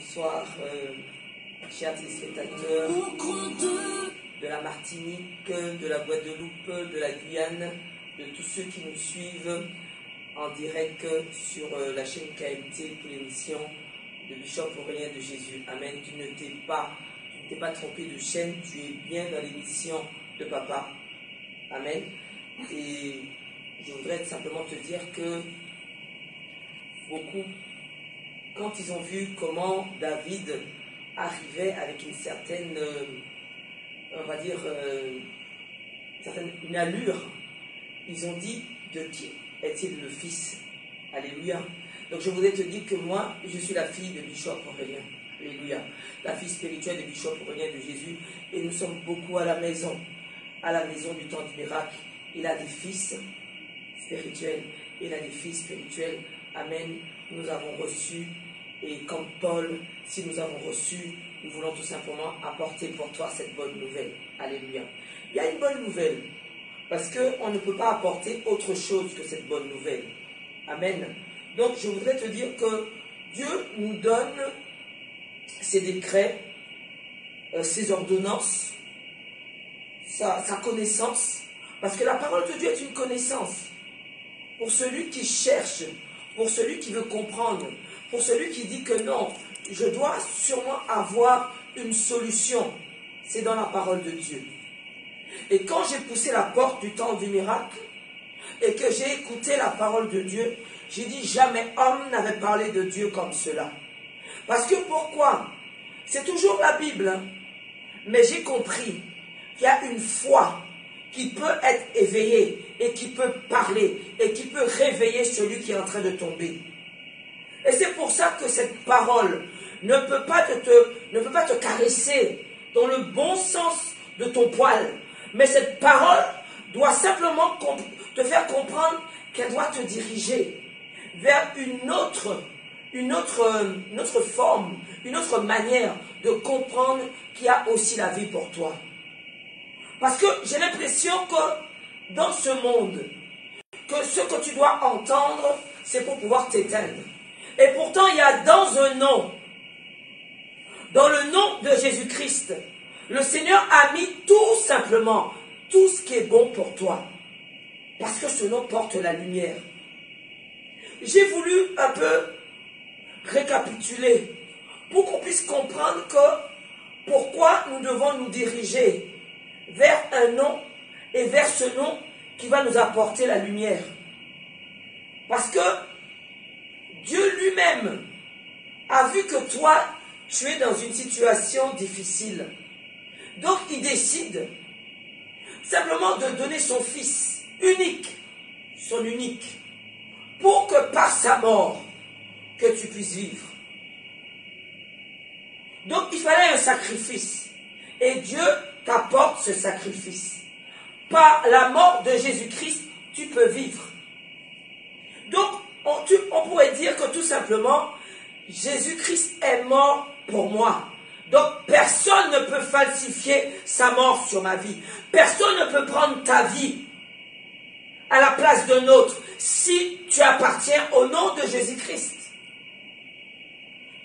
Bonsoir, chers téléspectateurs de la Martinique, de la Guadeloupe, de la Guyane, de tous ceux qui nous suivent en direct sur la chaîne KMT pour l'émission de Bishop Aurélien de Jésus. Amen. Tu ne t'es pas trompé de chaîne, tu es bien dans l'émission de Papa. Amen. Et je voudrais simplement te dire que beaucoup, quand ils ont vu comment David arrivait avec une certaine, on va dire, une allure, ils ont dit, de qui est-il le fils? Alléluia. Donc je voudrais te dire que moi, je suis la fille de Bishop Aurélien. Alléluia. La fille spirituelle de Bishop Aurélien de Jésus. Et nous sommes beaucoup à la maison du temps du miracle. Il a des fils spirituels. Il a des filles spirituelles. Amen. Nous avons reçu. Et comme Paul, si nous avons reçu, nous voulons tout simplement apporter pour toi cette bonne nouvelle. Alléluia. Il y a une bonne nouvelle. Parce qu'on ne peut pas apporter autre chose que cette bonne nouvelle. Amen. Donc je voudrais te dire que Dieu nous donne ses décrets, ses ordonnances, sa connaissance. Parce que la parole de Dieu est une connaissance. Pour celui qui cherche, pour celui qui veut comprendre, pour celui qui dit que non, je dois sûrement avoir une solution. C'est dans la parole de Dieu. Et quand j'ai poussé la porte du temps du miracle, et que j'ai écouté la parole de Dieu, j'ai dit jamais homme n'avait parlé de Dieu comme cela. Parce que pourquoi? C'est toujours la Bible, hein? Mais j'ai compris qu'il y a une foi qui peut être éveillée et qui peut parler et qui peut réveiller celui qui est en train de tomber. Et c'est pour ça que cette parole ne peut pas te caresser dans le bon sens de ton poil. Mais cette parole doit simplement te faire comprendre qu'elle doit te diriger vers une autre forme, une autre manière de comprendre qu'il y a aussi la vie pour toi. Parce que j'ai l'impression que dans ce monde, que ce que tu dois entendre, c'est pour pouvoir t'éteindre. Et pourtant, il y a dans un nom, dans le nom de Jésus-Christ, le Seigneur a mis tout simplement tout ce qui est bon pour toi. Parce que ce nom porte la lumière. J'ai voulu un peu récapituler pour qu'on puisse comprendre que pourquoi nous devons nous diriger vers un nom et vers ce nom qui va nous apporter la lumière. Parce que Dieu lui-même a vu que toi, tu es dans une situation difficile. Donc il décide simplement de donner son fils unique, son unique, pour que par sa mort, que tu puisses vivre. Donc il fallait un sacrifice. Et Dieu t'apporte ce sacrifice. Par la mort de Jésus-Christ, tu peux vivre. Donc on pourrait dire que tout simplement, Jésus-Christ est mort pour moi. Donc personne ne peut falsifier sa mort sur ma vie. Personne ne peut prendre ta vie à la place d'un autre si tu appartiens au nom de Jésus-Christ.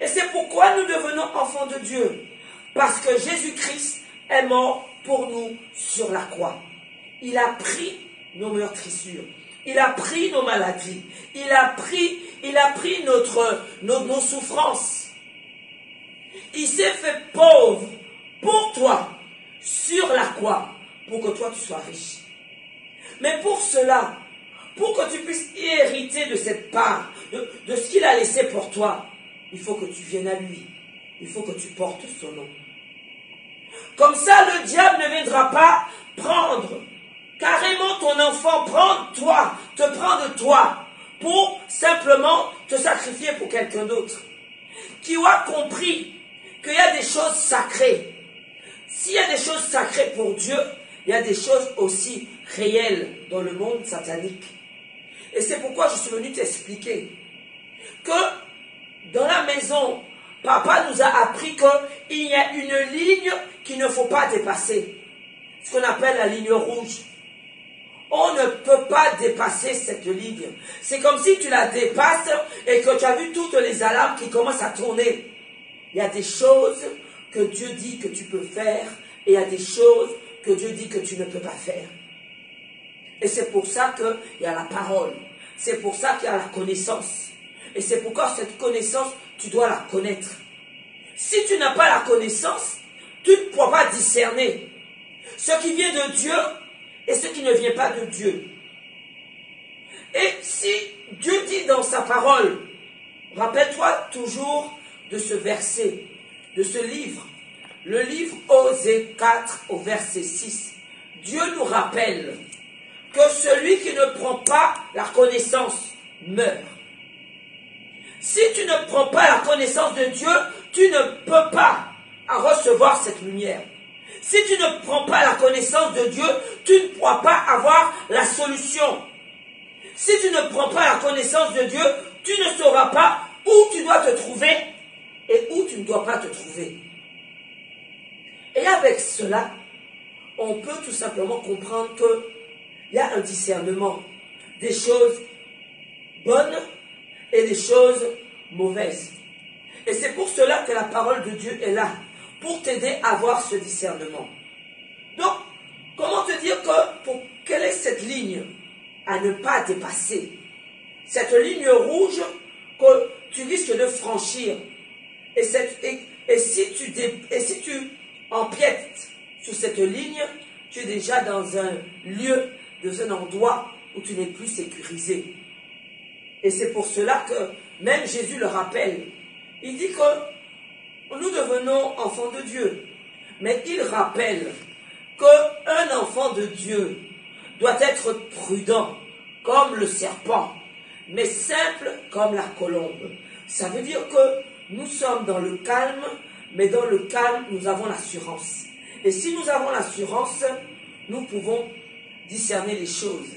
Et c'est pourquoi nous devenons enfants de Dieu. Parce que Jésus-Christ est mort pour nous sur la croix. Il a pris nos meurtrissures. Il a pris nos maladies. Il a pris nos souffrances. Il s'est fait pauvre pour toi sur la croix pour que toi tu sois riche. Mais pour cela, pour que tu puisses hériter de cette part, de ce qu'il a laissé pour toi, il faut que tu viennes à lui. Il faut que tu portes son nom. Comme ça, le diable ne viendra pas prendre carrément ton enfant, te prendre toi, pour simplement te sacrifier pour quelqu'un d'autre. Qui a compris qu'il y a des choses sacrées. S'il y a des choses sacrées pour Dieu, il y a des choses aussi réelles dans le monde satanique. Et c'est pourquoi je suis venu t'expliquer que dans la maison, Papa nous a appris qu'il y a une ligne qu'il ne faut pas dépasser. Ce qu'on appelle la ligne rouge. On ne peut pas dépasser cette ligne. C'est comme si tu la dépasses et que tu as vu toutes les alarmes qui commencent à tourner. Il y a des choses que Dieu dit que tu peux faire et il y a des choses que Dieu dit que tu ne peux pas faire. Et c'est pour ça qu'il y a la parole. C'est pour ça qu'il y a la connaissance. Et c'est pourquoi cette connaissance, tu dois la connaître. Si tu n'as pas la connaissance, tu ne pourras pas discerner ce qui vient de Dieu et ce qui ne vient pas de Dieu. Et si Dieu dit dans sa parole, rappelle-toi toujours de ce verset, de ce livre, le livre Osée 4 au verset 6. Dieu nous rappelle que celui qui ne prend pas la connaissance meurt. Si tu ne prends pas la connaissance de Dieu, tu ne peux pas recevoir cette lumière. Si tu ne prends pas la connaissance de Dieu, tu ne pourras pas avoir la solution. Si tu ne prends pas la connaissance de Dieu, tu ne sauras pas où tu dois te trouver et où tu ne dois pas te trouver. Et avec cela, on peut tout simplement comprendre qu'il y a un discernement des choses bonnes et des choses mauvaises. Et c'est pour cela que la parole de Dieu est là, pour t'aider à avoir ce discernement. Donc, comment te dire quelle est cette ligne à ne pas dépasser? Cette ligne rouge que tu risques de franchir. Et si tu empiètes sur cette ligne, tu es déjà dans un lieu, dans un endroit où tu n'es plus sécurisé. Et c'est pour cela que même Jésus le rappelle. Il dit que nous devenons enfants de Dieu. Mais il rappelle qu'un enfant de Dieu doit être prudent comme le serpent, mais simple comme la colombe. Ça veut dire que nous sommes dans le calme, mais dans le calme, nous avons l'assurance. Et si nous avons l'assurance, nous pouvons discerner les choses.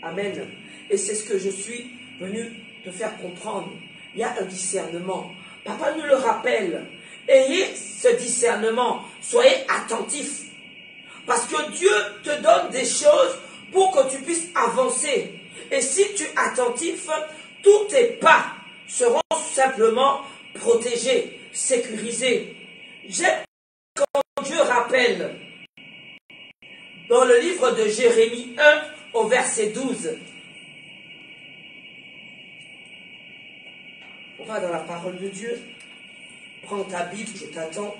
Amen. Et c'est ce que je suis venu te faire comprendre. Il y a un discernement. Papa nous le rappelle. Ayez ce discernement. Soyez attentifs. Parce que Dieu te donne des choses pour que tu puisses avancer. Et si tu es attentif, tous tes pas seront simplement protégés, sécurisés. J'aime quand Dieu rappelle dans le livre de Jérémie 1 au verset 12. On va dans la parole de Dieu. Prends ta Bible, je t'attends.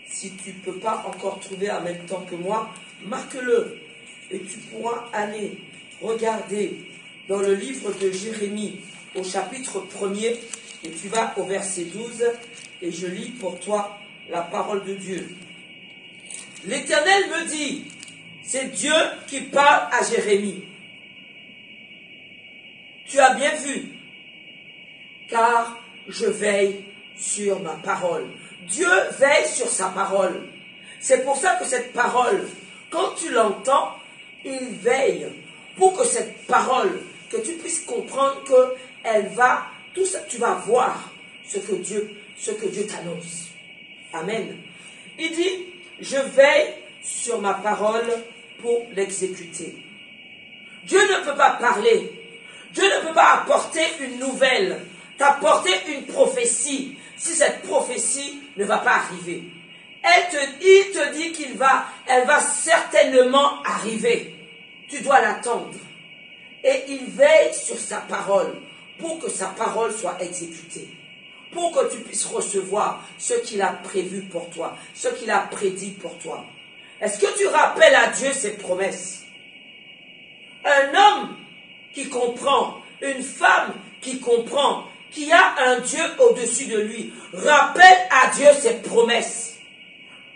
Si tu ne peux pas encore trouver en même temps que moi, marque-le. Et tu pourras aller regarder dans le livre de Jérémie au chapitre 1er. Et tu vas au verset 12. Et je lis pour toi la parole de Dieu. L'Éternel me dit, c'est Dieu qui parle à Jérémie. Tu as bien vu, car je veille sur ma parole. Dieu veille sur sa parole. C'est pour ça que cette parole, quand tu l'entends, il veille pour que cette parole, que tu puisses comprendre qu'elle va, tout ça, tu vas voir ce que Dieu t'annonce. Amen. Il dit, je veille sur ma parole pour l'exécuter. Dieu ne peut pas parler. Dieu ne peut pas apporter une nouvelle, t'apporter une prophétie, si cette prophétie ne va pas arriver. Il te dit elle va certainement arriver. Tu dois l'attendre. Et il veille sur sa parole pour que sa parole soit exécutée. Pour que tu puisses recevoir ce qu'il a prévu pour toi, ce qu'il a prédit pour toi. Est-ce que tu rappelles à Dieu ses promesses? Un homme qui comprend, une femme qui comprend, qui a un Dieu au-dessus de lui, rappelle à Dieu ses promesses.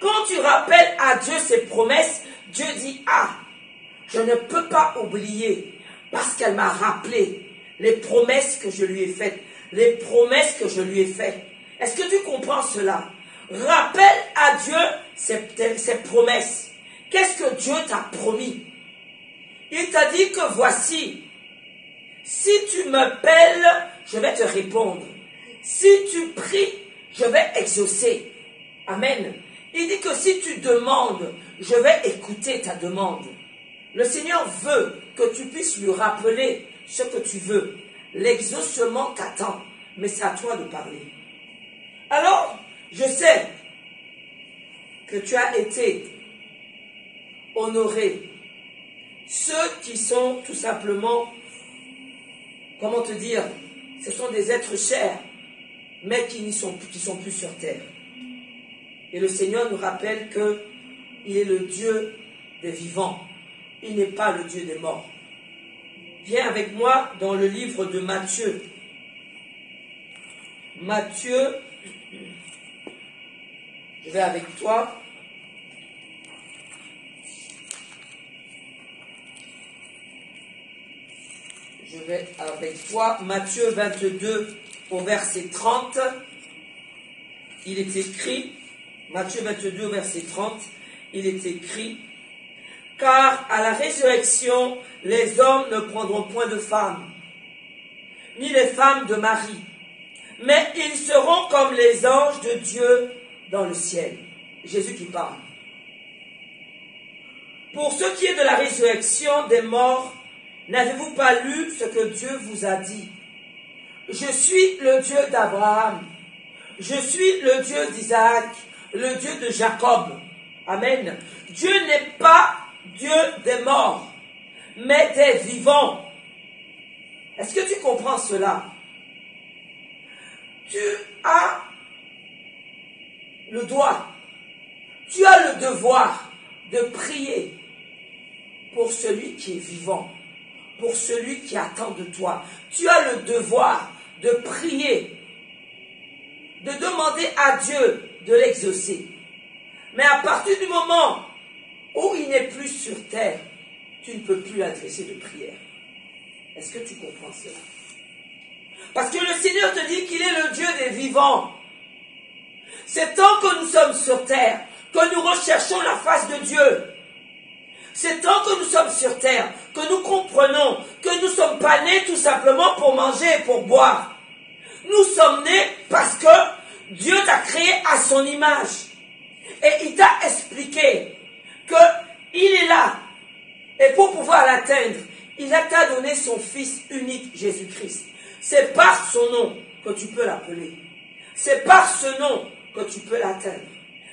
Quand tu rappelles à Dieu ses promesses, Dieu dit, ah, je ne peux pas oublier, parce qu'elle m'a rappelé les promesses que je lui ai faites, les promesses que je lui ai faites. Est-ce que tu comprends cela? Rappelle à Dieu ses promesses. Qu'est-ce que Dieu t'a promis? Il t'a dit que voici, si tu m'appelles, je vais te répondre. Si tu pries, je vais exaucer. Amen. Il dit que si tu demandes, je vais écouter ta demande. Le Seigneur veut que tu puisses lui rappeler ce que tu veux. L'exaucement t'attend, mais c'est à toi de parler. Alors, Je sais que tu as été honoré. Ceux qui sont tout simplement, comment te dire, ce sont des êtres chers, mais qui sont plus sur terre. Et le Seigneur nous rappelle qu'il est le Dieu des vivants. Il n'est pas le Dieu des morts. Viens avec moi dans le livre de Matthieu. Matthieu, je vais avec toi. Je vais avec toi. Matthieu 22 au verset 30. Il est écrit, Matthieu 22 au verset 30, il est écrit, « Car à la résurrection, les hommes ne prendront point de femmes, ni les femmes de mari, mais ils seront comme les anges de Dieu dans le ciel. » Jésus qui parle. « Pour ce qui est de la résurrection des morts, n'avez-vous pas lu ce que Dieu vous a dit? Je suis le Dieu d'Abraham, je suis le Dieu d'Isaac, le Dieu de Jacob. » Amen. Dieu n'est pas Dieu des morts, mais des vivants. Est-ce que tu comprends cela? Tu as le droit, tu as le devoir de prier pour celui qui est vivant, pour celui qui attend de toi. Tu as le devoir de prier, de demander à Dieu de l'exaucer. Mais à partir du moment où il n'est plus sur terre, tu ne peux plus l'adresser de prière. Est-ce que tu comprends cela? Parce que le Seigneur te dit qu'il est le Dieu des vivants. C'est tant que nous sommes sur terre que nous recherchons la face de Dieu. C'est tant que nous sommes sur terre que nous comprenons que nous ne sommes pas nés tout simplement pour manger et pour boire. Nous sommes nés parce que Dieu t'a créé à son image. Et il t'a expliqué qu'il est là. Et pour pouvoir l'atteindre, il t'a donné son Fils unique, Jésus-Christ. C'est par son nom que tu peux l'appeler. C'est par ce nom que tu peux l'atteindre.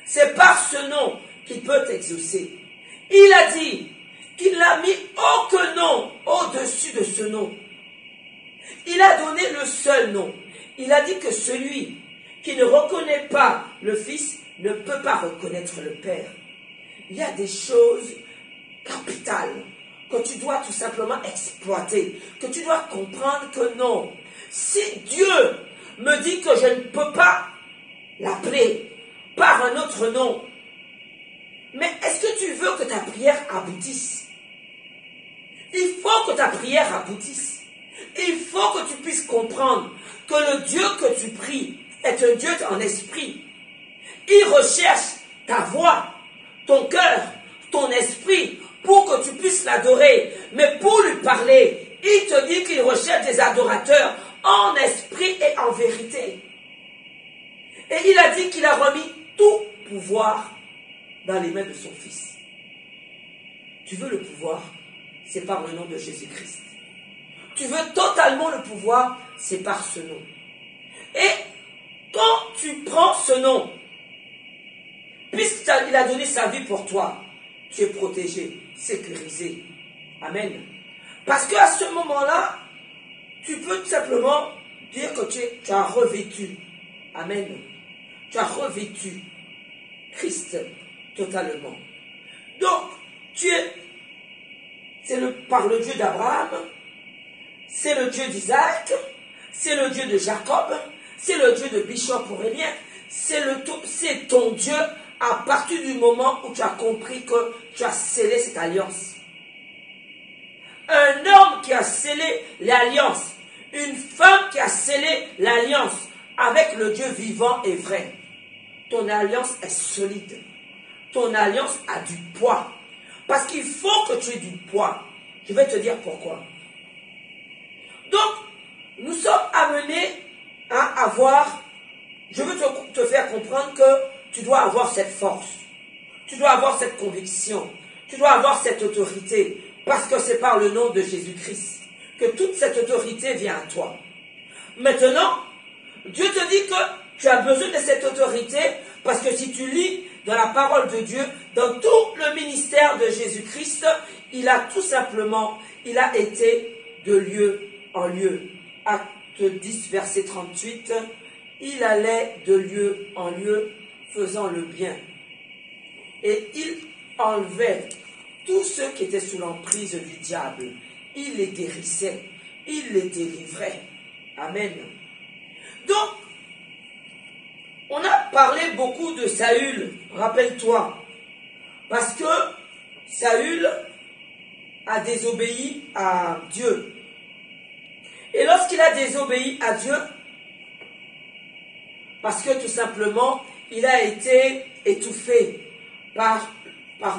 C'est par ce nom qu'il peut t'exaucer. Il a dit qu'il n'a mis aucun nom au-dessus de ce nom. Il a donné le seul nom. Il a dit que celui qui ne reconnaît pas le Fils ne peut pas reconnaître le Père. Il y a des choses capitales que tu dois tout simplement exploiter, que tu dois comprendre que non. Si Dieu me dit que je ne peux pas l'appeler par un autre nom, mais est-ce que tu veux que ta prière aboutisse? Il faut que ta prière aboutisse. Il faut que tu puisses comprendre que le Dieu que tu pries est un Dieu en esprit. Il recherche ta voix, ton cœur, ton esprit, pour que tu puisses l'adorer. Mais pour lui parler, il te dit qu'il recherche des adorateurs en esprit et en vérité. Et il a dit qu'il a remis tout pouvoir dans les mains de son Fils. Tu veux le pouvoir? C'est par le nom de Jésus-Christ. Tu veux totalement le pouvoir? C'est par ce nom. Et quand tu prends ce nom, puisqu'il a donné sa vie pour toi, tu es protégé, sécurisé. Amen. Parce qu'à ce moment-là, tu peux tout simplement dire que tu as revêtu. Amen. Tu as revêtu Christ totalement. Donc, par le Dieu d'Abraham, c'est le Dieu d'Isaac, c'est le Dieu de Jacob, c'est le Dieu de Bishop Aurélien, c'est ton Dieu à partir du moment où tu as compris que tu as scellé cette alliance. Un homme qui a scellé l'alliance, une femme qui a scellé l'alliance avec le Dieu vivant et vrai. Ton alliance est solide. Ton alliance a du poids. Parce qu'il faut que tu aies du poids. Je vais te dire pourquoi. Donc, nous sommes amenés à avoir, je veux te faire comprendre que tu dois avoir cette force. Tu dois avoir cette conviction. Tu dois avoir cette autorité. Parce que c'est par le nom de Jésus-Christ que toute cette autorité vient à toi. Maintenant, Dieu te dit que Tu as besoin de cette autorité parce que si tu lis dans la parole de Dieu, dans tout le ministère de Jésus-Christ, il a tout simplement, il a été de lieu en lieu. Acte 10, verset 38, il allait de lieu en lieu, faisant le bien. Et il enlevait tous ceux qui étaient sous l'emprise du diable. Il les guérissait, il les délivrait. Amen. Donc, on a parlé beaucoup de Saül, rappelle-toi, parce que Saül a désobéi à Dieu. Et lorsqu'il a désobéi à Dieu, parce que tout simplement, il a été étouffé par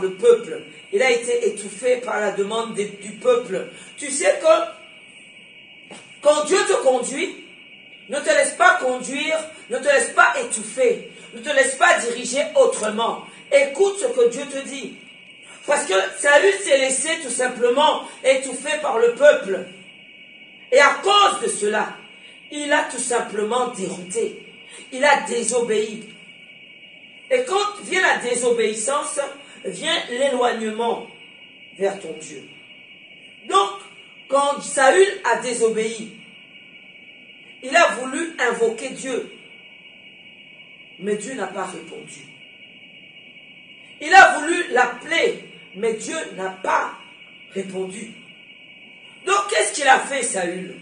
le peuple. Il a été étouffé par la demande du peuple. Tu sais que quand Dieu te conduit, ne te laisse pas conduire, ne te laisse pas étouffer, ne te laisse pas diriger autrement. Écoute ce que Dieu te dit. Parce que Saül s'est laissé tout simplement étouffer par le peuple. Et à cause de cela, il a tout simplement dérouté. Il a désobéi. Et quand vient la désobéissance, vient l'éloignement vers ton Dieu. Donc, quand Saül a désobéi, il a voulu invoquer Dieu. Mais Dieu n'a pas répondu. Il a voulu l'appeler, mais Dieu n'a pas répondu. Donc, qu'est-ce qu'il a fait, Saül?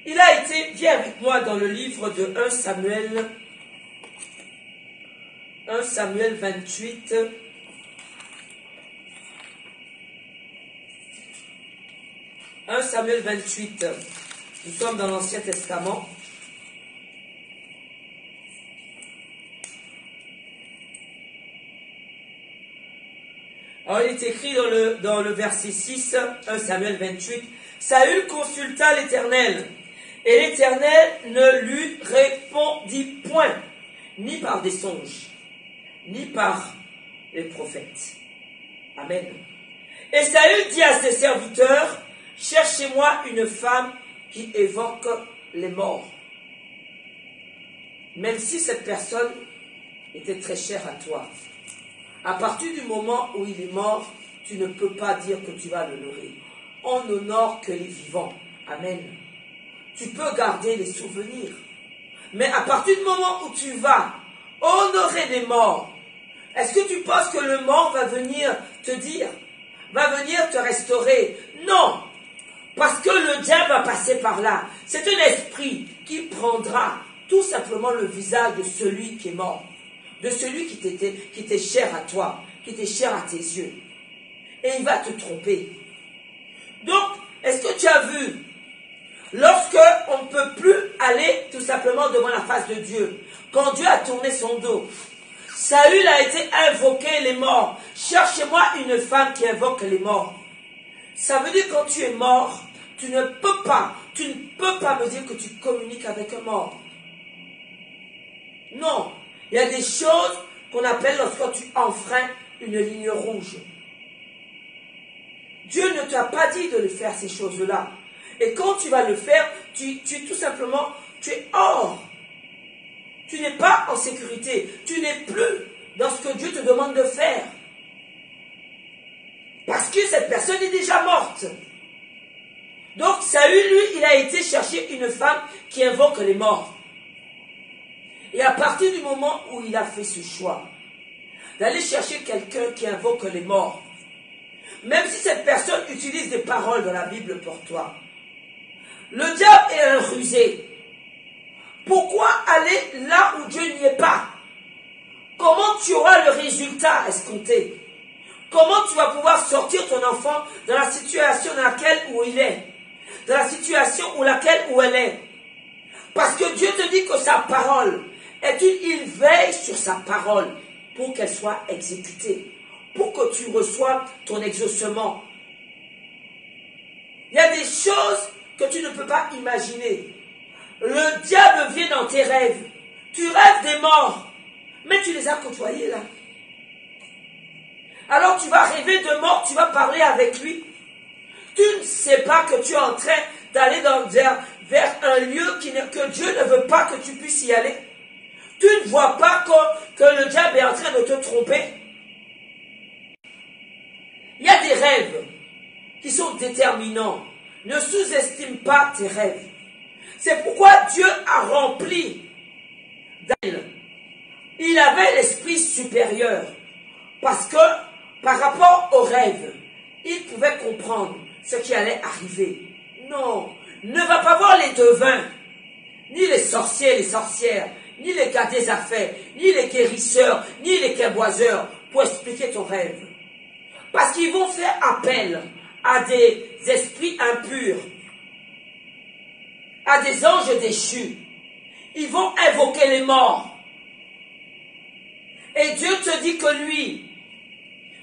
Il a été, viens avec moi dans le livre de 1 Samuel 28. 1 Samuel 28. Nous sommes dans l'Ancien Testament. Alors, il est écrit dans le verset 6, 1 Samuel 28, « Saül consulta l'Éternel, et l'Éternel ne lui répondit point, ni par des songes, ni par les prophètes. » Amen. Et Saül dit à ses serviteurs, « Cherchez-moi une femme qui évoque les morts. » Même si cette personne était très chère à toi. À partir du moment où il est mort, tu ne peux pas dire que tu vas l'honorer. On n'honore que les vivants. Amen. Tu peux garder les souvenirs. Mais à partir du moment où tu vas honorer les morts, est-ce que tu penses que le mort va venir te dire, va venir te restaurer? Non. Parce que le diable va passer par là. C'est un esprit qui prendra tout simplement le visage de celui qui est mort. De celui qui t'était cher à toi, qui était cher à tes yeux. Et il va te tromper. Donc, est-ce que tu as vu, lorsque on ne peut plus aller tout simplement devant la face de Dieu, quand Dieu a tourné son dos, Saül a été invoqué les morts. Cherchez-moi une femme qui invoque les morts. Ça veut dire que quand tu es mort, tu ne peux pas me dire que tu communiques avec un mort. Non. Il y a des choses qu'on appelle lorsque tu enfreins une ligne rouge. Dieu ne t'a pas dit de le faire, ces choses-là. Et quand tu vas le faire, tu es hors. Tu n'es pas en sécurité. Tu n'es plus dans ce que Dieu te demande de faire. Parce que cette personne est déjà morte. Donc Saül, lui, il a été chercher une femme qui invoque les morts. Et à partir du moment où il a fait ce choix, d'aller chercher quelqu'un qui invoque les morts, même si cette personne utilise des paroles dans la Bible pour toi, le diable est un rusé. Pourquoi aller là où Dieu n'y est pas? Comment tu auras le résultat escompté? Comment tu vas pouvoir sortir ton enfant dans la situation dans laquelle où il est? Dans la situation où elle est? Parce que Dieu te dit que sa parole, il veille sur sa parole pour qu'elle soit exécutée, pour que tu reçoives ton exaucement. Il y a des choses que tu ne peux pas imaginer. Le diable vient dans tes rêves. Tu rêves des morts, mais tu les as côtoyés là. Alors tu vas rêver de mort, tu vas parler avec lui. Tu ne sais pas que tu es en train d'aller vers un lieu que Dieu ne veut pas que tu puisses y aller. Tu ne vois pas que le diable est en train de te tromper? Il y a des rêves qui sont déterminants. Ne sous-estime pas tes rêves. C'est pourquoi Dieu a rempli Daniel. Il avait l'esprit supérieur. Parce que par rapport aux rêves, il pouvait comprendre ce qui allait arriver. Non, ne va pas voir les devins, ni les sorciers, les sorcières, ni les gars des affaires, ni les guérisseurs, ni les kéboiseurs pour expliquer ton rêve. Parce qu'ils vont faire appel à des esprits impurs, à des anges déchus. Ils vont invoquer les morts. Et Dieu te dit que lui,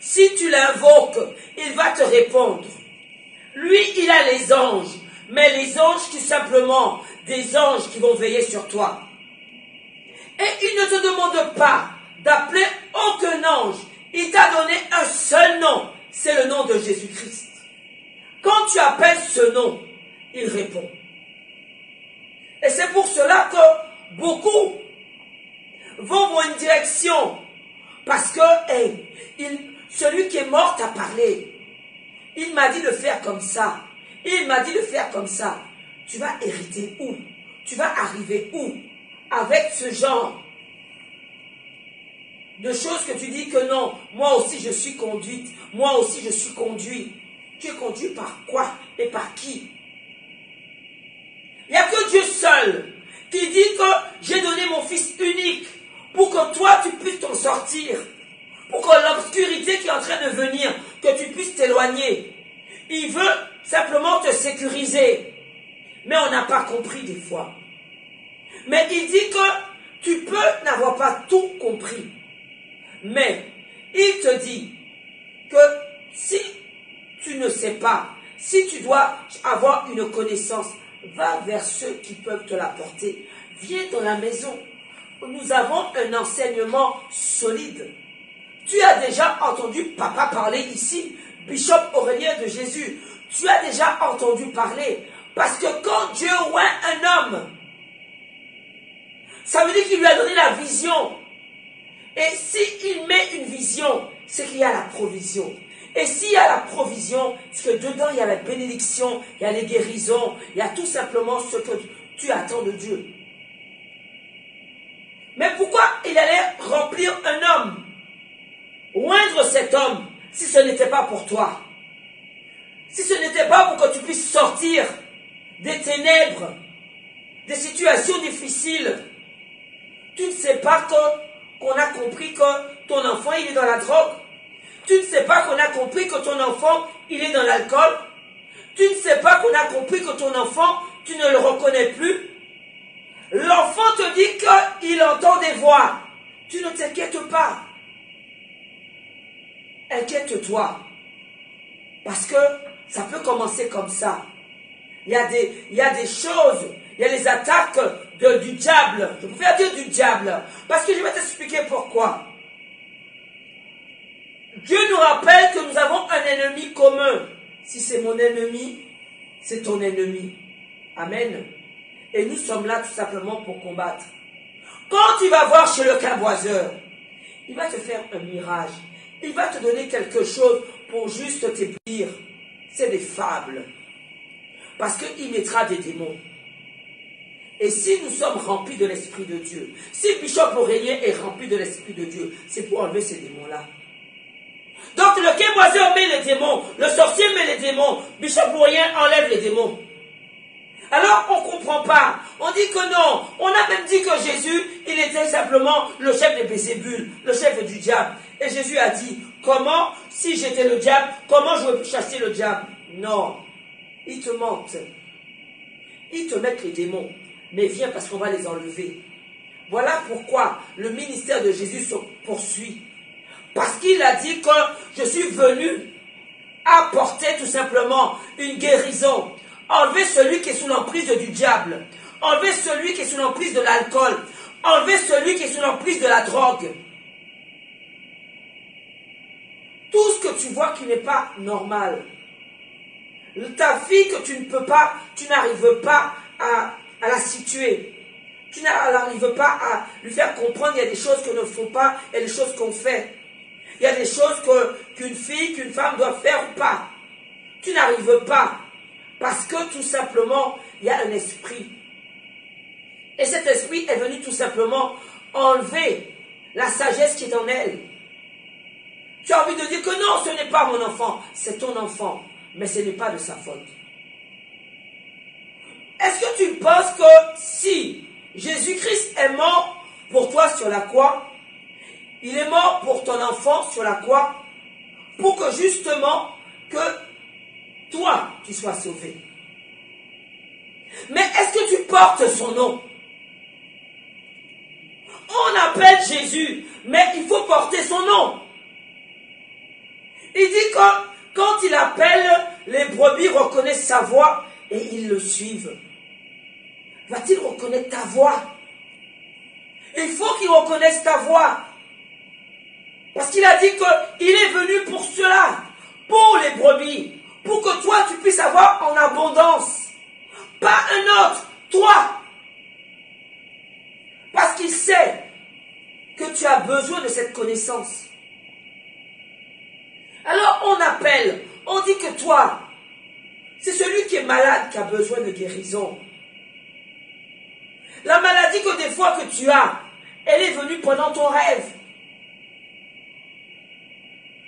si tu l'invoques, il va te répondre. Lui, il a les anges, mais les anges qui simplement, des anges qui vont veiller sur toi. Et il ne te demande pas d'appeler aucun ange. Il t'a donné un seul nom, c'est le nom de Jésus-Christ. Quand tu appelles ce nom, il répond. Et c'est pour cela que beaucoup vont dans une direction. Parce que celui qui est mort t'a parlé. Il m'a dit de faire comme ça. Il m'a dit de faire comme ça. Tu vas hériter où? Tu vas arriver où? Avec ce genre de choses que tu dis que non, moi aussi je suis conduite. Moi aussi je suis conduit. Tu es conduit par quoi et par qui? Il n'y a que Dieu seul qui dit que j'ai donné mon Fils unique pour que toi tu puisses t'en sortir. Pour que l'obscurité qui est en train de venir, que tu puisses t'éloigner. Il veut simplement te sécuriser. Mais on n'a pas compris des fois. Mais il dit que tu peux n'avoir pas tout compris. Mais il te dit que si tu ne sais pas, si tu dois avoir une connaissance, va vers ceux qui peuvent te l'apporter. Viens dans la maison. Nous avons un enseignement solide. Tu as déjà entendu papa parler ici, Bishop Aurélien de Jésus. Tu as déjà entendu parler. Parce que quand Dieu oint un homme, ça veut dire qu'il lui a donné la vision. Et s'il met une vision, c'est qu'il y a la provision. Et s'il y a la provision, c'est que dedans il y a la bénédiction, il y a les guérisons, il y a tout simplement ce que tu attends de Dieu. Mais pourquoi il allait remplir un homme? Oindre cet homme, si ce n'était pas pour toi. Si ce n'était pas pour que tu puisses sortir des ténèbres, des situations difficiles. Tu ne sais pas qu'on a compris que ton enfant il est dans la drogue. Tu ne sais pas qu'on a compris que ton enfant il est dans l'alcool. Tu ne sais pas qu'on a compris que ton enfant tu ne le reconnais plus. L'enfant te dit qu'il entend des voix. Tu ne t'inquiètes pas. Inquiète-toi. Parce que ça peut commencer comme ça. Il y a des choses, il y a les attaques du diable. Je préfère dire du diable. Parce que je vais t'expliquer pourquoi. Dieu nous rappelle que nous avons un ennemi commun. Si c'est mon ennemi, c'est ton ennemi. Amen. Et nous sommes là tout simplement pour combattre. Quand tu vas voir chez le caboiseur, il va te faire un mirage. Il va te donner quelque chose pour juste t'éblouir. C'est des fables. Parce qu'il mettra des démons. Et si nous sommes remplis de l'Esprit de Dieu, si Bishop Aurélien est rempli de l'Esprit de Dieu, c'est pour enlever ces démons-là. Donc le kéboiseur met les démons, le sorcier met les démons, Bishop Aurélien enlève les démons. Alors on ne comprend pas. On dit que non. On a même dit que Jésus, il était simplement le chef des Bézébules, le chef du diable. Et Jésus a dit, comment, si j'étais le diable, comment je vais chasser le diable? Non. Ils te mentent. Ils te mettent les démons. Mais viens parce qu'on va les enlever. Voilà pourquoi le ministère de Jésus se poursuit. Parce qu'il a dit que je suis venu apporter tout simplement une guérison. Enlever celui qui est sous l'emprise du diable. Enlever celui qui est sous l'emprise de l'alcool. Enlever celui qui est sous l'emprise de la drogue. Tout ce que tu vois qui n'est pas normal. Ta fille que tu ne peux pas, tu n'arrives pas à la situer. Tu n'arrives pas à lui faire comprendre qu'il y a des choses qu'on ne fait pas et des choses qu'on fait. Il y a des choses qu'une fille, qu'une femme doit faire ou pas. Tu n'arrives pas. Parce que tout simplement, il y a un esprit. Et cet esprit est venu tout simplement enlever la sagesse qui est en elle. Tu as envie de dire que non, ce n'est pas mon enfant, c'est ton enfant. Mais ce n'est pas de sa faute. Est-ce que tu penses que si Jésus-Christ est mort pour toi sur la croix, il est mort pour ton enfant sur la croix, pour que justement que toi, tu sois sauvé. Mais est-ce que tu portes son nom? On appelle Jésus, mais il faut porter son nom. Il dit que quand il appelle, les brebis reconnaissent sa voix et ils le suivent. Va-t-il reconnaître ta voix? Il faut qu'il reconnaisse ta voix. Parce qu'il a dit qu'il est venu pour cela, pour les brebis, pour que toi tu puisses avoir en abondance. Pas un autre, toi. Parce qu'il sait que tu as besoin de cette connaissance. Alors on appelle, on dit que toi, c'est celui qui est malade qui a besoin de guérison. La maladie que des fois que tu as, elle est venue pendant ton rêve.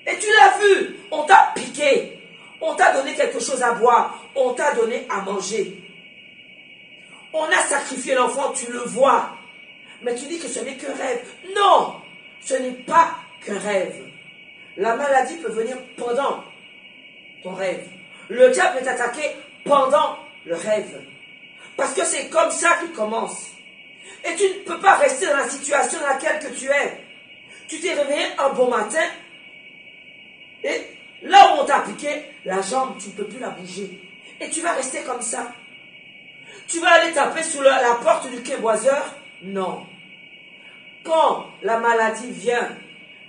Et tu l'as vu, on t'a piqué, on t'a donné quelque chose à boire, on t'a donné à manger. On a sacrifié l'enfant, tu le vois. Mais tu dis que ce n'est qu'un rêve. Non, ce n'est pas qu'un rêve. La maladie peut venir pendant ton rêve. Le diable peut t'attaquer pendant le rêve. Parce que c'est comme ça qu'il commence. Et tu ne peux pas rester dans la situation dans laquelle que tu es. Tu t'es réveillé un bon matin. Et là où on t'a piqué, la jambe, tu ne peux plus la bouger. Et tu vas rester comme ça. Tu vas aller taper sous la porte du quai-boiseur? Non. Quand la maladie vient,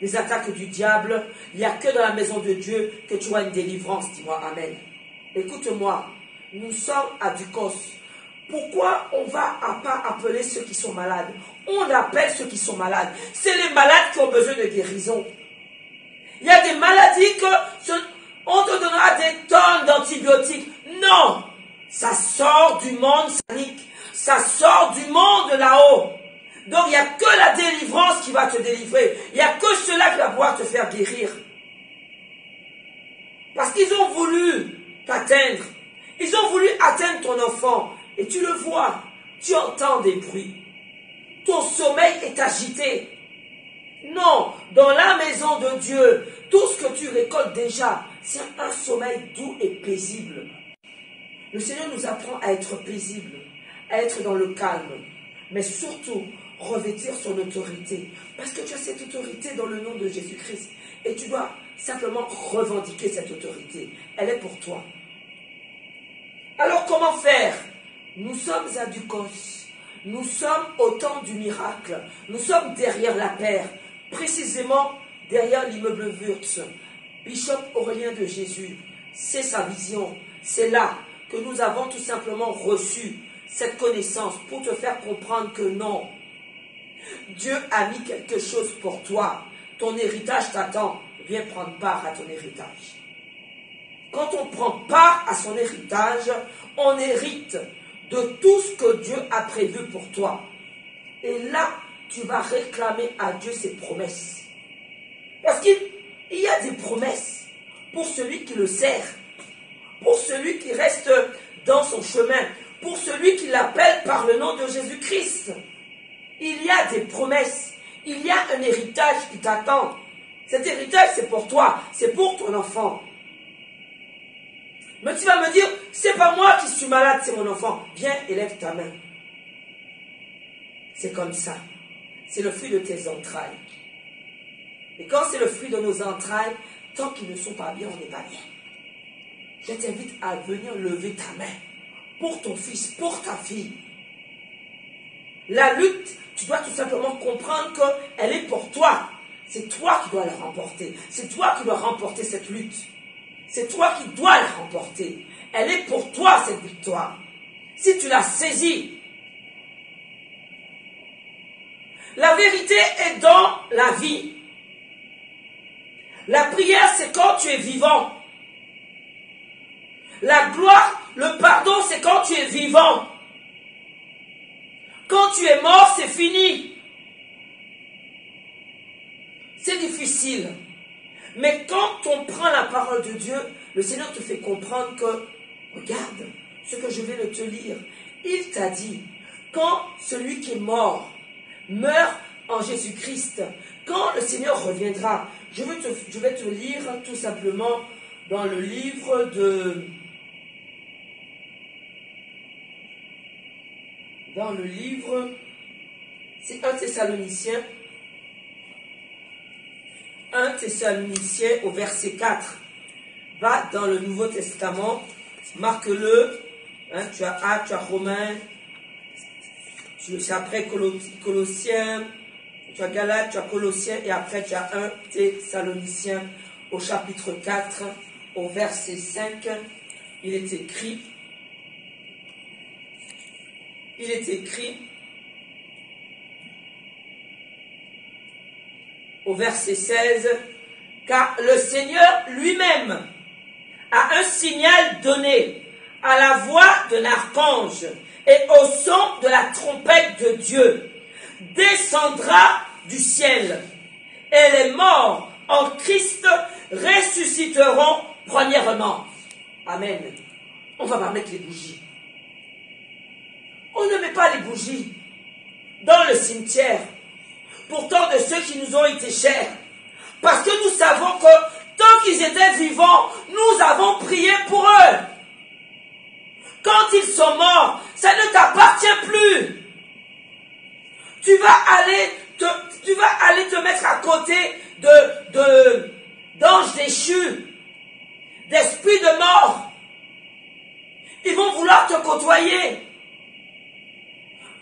les attaques du diable, il n'y a que dans la maison de Dieu que tu as une délivrance. Dis-moi Amen. Écoute-moi, nous sommes à Ducos. Pourquoi on ne va pas appeler ceux qui sont malades? On appelle ceux qui sont malades. C'est les malades qui ont besoin de guérison. Il y a des maladies on te donnera des tonnes d'antibiotiques. Non! Ça sort du monde sanique. Ça sort du monde de là-haut. Donc il n'y a que la délivrance qui va te délivrer. Il n'y a que cela qui va pouvoir te faire guérir. Parce qu'ils ont voulu t'atteindre. Ils ont voulu atteindre ton enfant. Et tu le vois. Tu entends des bruits. Ton sommeil est agité. Non, dans la maison de Dieu, tout ce que tu récoltes déjà, c'est un sommeil doux et paisible. Le Seigneur nous apprend à être paisible, à être dans le calme, mais surtout revêtir son autorité. Parce que tu as cette autorité dans le nom de Jésus-Christ. Et tu dois simplement revendiquer cette autorité. Elle est pour toi. Alors comment faire? Nous sommes à Ducos. Nous sommes au temps du miracle. Nous sommes derrière la paire. Précisément derrière l'immeuble Wurtz. Bishop Aurélien de Jésus. C'est sa vision. C'est là que nous avons tout simplement reçu cette connaissance pour te faire comprendre que non. Dieu a mis quelque chose pour toi. Ton héritage t'attend. Viens prendre part à ton héritage. Quand on prend part à son héritage, on hérite de tout ce que Dieu a prévu pour toi. Et là, tu vas réclamer à Dieu ses promesses. Parce qu'il y a des promesses pour celui qui le sert, pour celui qui reste dans son chemin, pour celui qui l'appelle par le nom de Jésus-Christ. Il y a des promesses, il y a un héritage qui t'attend. Cet héritage, c'est pour toi, c'est pour ton enfant. Mais tu vas me dire, c'est pas moi qui suis malade, c'est mon enfant. Viens, élève ta main. C'est comme ça. C'est le fruit de tes entrailles. Et quand c'est le fruit de nos entrailles, tant qu'ils ne sont pas bien, on n'est pas bien. Je t'invite à venir lever ta main pour ton fils, pour ta fille. La lutte, tu dois tout simplement comprendre qu'elle est pour toi. C'est toi qui dois la remporter. C'est toi qui dois remporter cette lutte. C'est toi qui dois la remporter. Elle est pour toi, cette victoire. Si tu la saisis, La vérité est dans la vie. La prière, c'est quand tu es vivant. La gloire, le pardon, c'est quand tu es vivant. Quand tu es mort, c'est fini. C'est difficile. Mais quand on prend la parole de Dieu, le Seigneur te fait comprendre que, regarde ce que je viens de te lire. Il t'a dit, quand celui qui est mort meurt en Jésus-Christ, quand le Seigneur reviendra, je vais te lire tout simplement dans le livre de... Dans le livre, c'est 1 Thessaloniciens. 1 Thessaloniciens au verset 4. Va dans le Nouveau Testament, marque-le. Hein, tu as Actes, tu as Romains, c'est après Colossiens, tu as Galates, tu as Colossiens, et après tu as 1 Thessaloniciens au chapitre 4, au verset 5. Il est écrit, au verset 16, car le Seigneur lui-même a un signal donné à la voix d'un archange et au son de la trompette de Dieu, descendra du ciel, et les morts en Christ ressusciteront premièrement. Amen. On va pas mettre les bougies. On ne met pas les bougies dans le cimetière, pourtant de ceux qui nous ont été chers, parce que nous savons que tant qu'ils étaient vivants, nous avons prié pour eux. Quand ils sont morts, ça ne t'appartient plus. Tu vas aller te mettre à côté d'anges déchus, d'esprits de mort. Ils vont vouloir te côtoyer.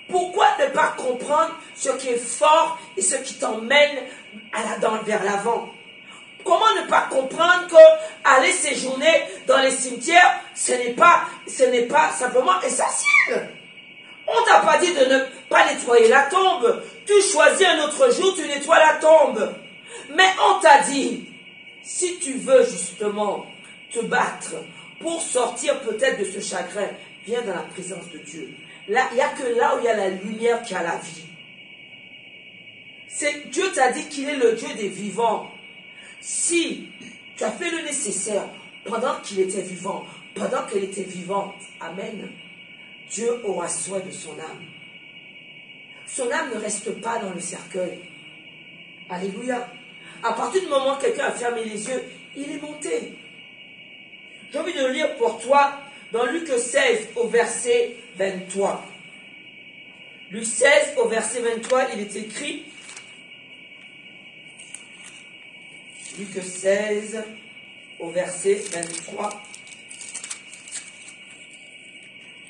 Pourquoi ne pas comprendre ce qui est fort et ce qui t'emmène vers l'avant? Comment ne pas comprendre que aller séjourner dans les cimetières, ce n'est pas simplement essentiel. On t'a pas dit de ne pas nettoyer la tombe. Tu choisis un autre jour, tu nettoies la tombe. Mais on t'a dit, si tu veux justement te battre pour sortir peut-être de ce chagrin, viens dans la présence de Dieu. Là, il n'y a que là où il y a la lumière qui a la vie. Dieu t'a dit qu'il est le Dieu des vivants. Si tu as fait le nécessaire pendant qu'il était vivant, pendant qu'elle était vivante, amen, Dieu aura soin de son âme. Son âme ne reste pas dans le cercueil. Alléluia. À partir du moment où quelqu'un a fermé les yeux, il est monté. J'ai envie de lire pour toi dans Luc 16 au verset 23. Luc 16 au verset 23, il est écrit, Luc 16 au verset 23,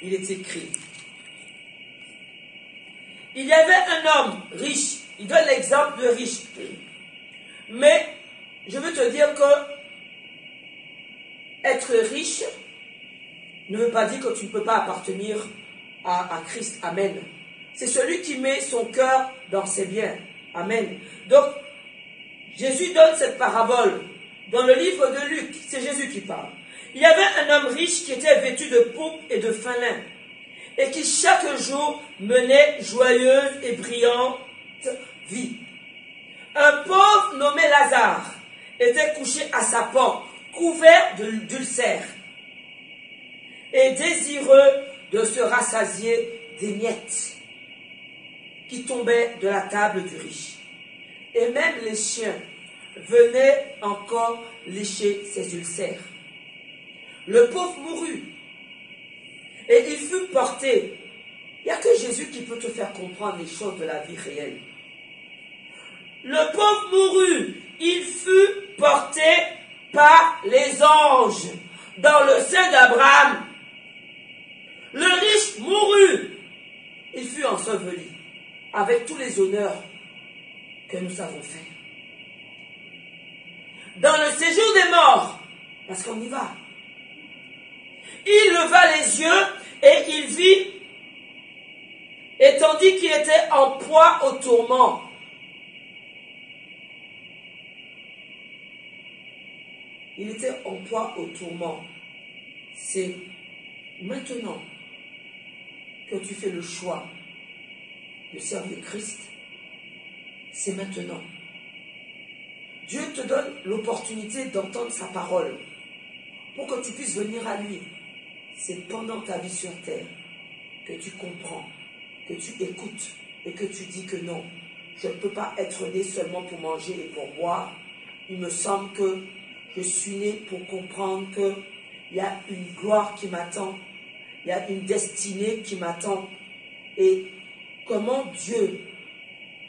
il est écrit, il y avait un homme riche, il donne l'exemple de riche, mais je veux te dire que être riche ne veut pas dire que tu ne peux pas appartenir à Christ. Amen. C'est celui qui met son cœur dans ses biens. Amen. Donc, Jésus donne cette parabole dans le livre de Luc. C'est Jésus qui parle. Il y avait un homme riche qui était vêtu de pourpre et de fin lin et qui chaque jour menait joyeuse et brillante vie. Un pauvre nommé Lazare était couché à sa porte, couvert d'ulcères et désireux de se rassasier des miettes qui tombaient de la table du riche. Et même les chiens venaient encore lécher ses ulcères. Le pauvre mourut et il fut porté. Il n'y a que Jésus qui peut te faire comprendre les choses de la vie réelle. Le pauvre mourut, il fut porté par les anges dans le sein d'Abraham. Le riche mourut, il fut enseveli avec tous les honneurs que nous avons faits. Dans le séjour des morts, parce qu'on y va, il leva les yeux et il vit Et tandis qu'il était en proie au tourment, il était en proie au tourment. C'est maintenant que tu fais le choix de servir Christ. C'est maintenant. Dieu te donne l'opportunité d'entendre sa parole pour que tu puisses venir à lui. C'est pendant ta vie sur terre que tu comprends, que tu écoutes et que tu dis que non, je ne peux pas être né seulement pour manger et pour boire. Il me semble que je suis né pour comprendre qu'il y a une gloire qui m'attend, il y a une destinée qui m'attend. Et comment Dieu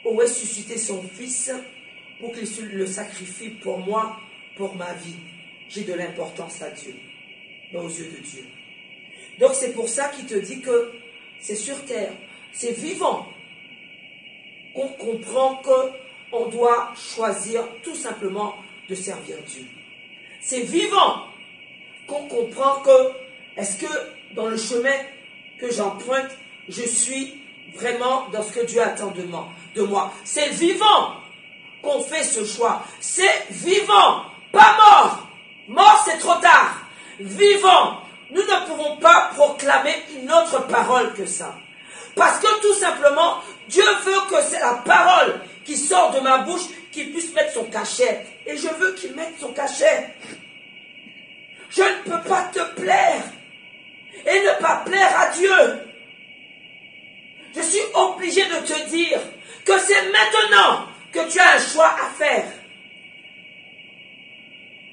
aurait suscité son Fils pour qu'il le sacrifie pour moi, pour ma vie. J'ai de l'importance à Dieu, aux yeux de Dieu. Donc c'est pour ça qu'il te dit que c'est sur terre, c'est vivant qu'on comprend qu'on doit choisir tout simplement de servir Dieu. C'est vivant qu'on comprend que, est-ce que dans le chemin que j'emprunte, je suis vraiment dans ce que Dieu attend de moi. C'est vivant qu'on fait ce choix. C'est vivant, pas mort. Mort, c'est trop tard. Vivant. Nous ne pouvons pas proclamer une autre parole que ça. Parce que tout simplement, Dieu veut que c'est la parole qui sort de ma bouche qui puisse mettre son cachet. Et je veux qu'il mette son cachet. Je ne peux pas te plaire et ne pas plaire à Dieu. Je suis obligé de te dire que c'est maintenant que tu as un choix à faire.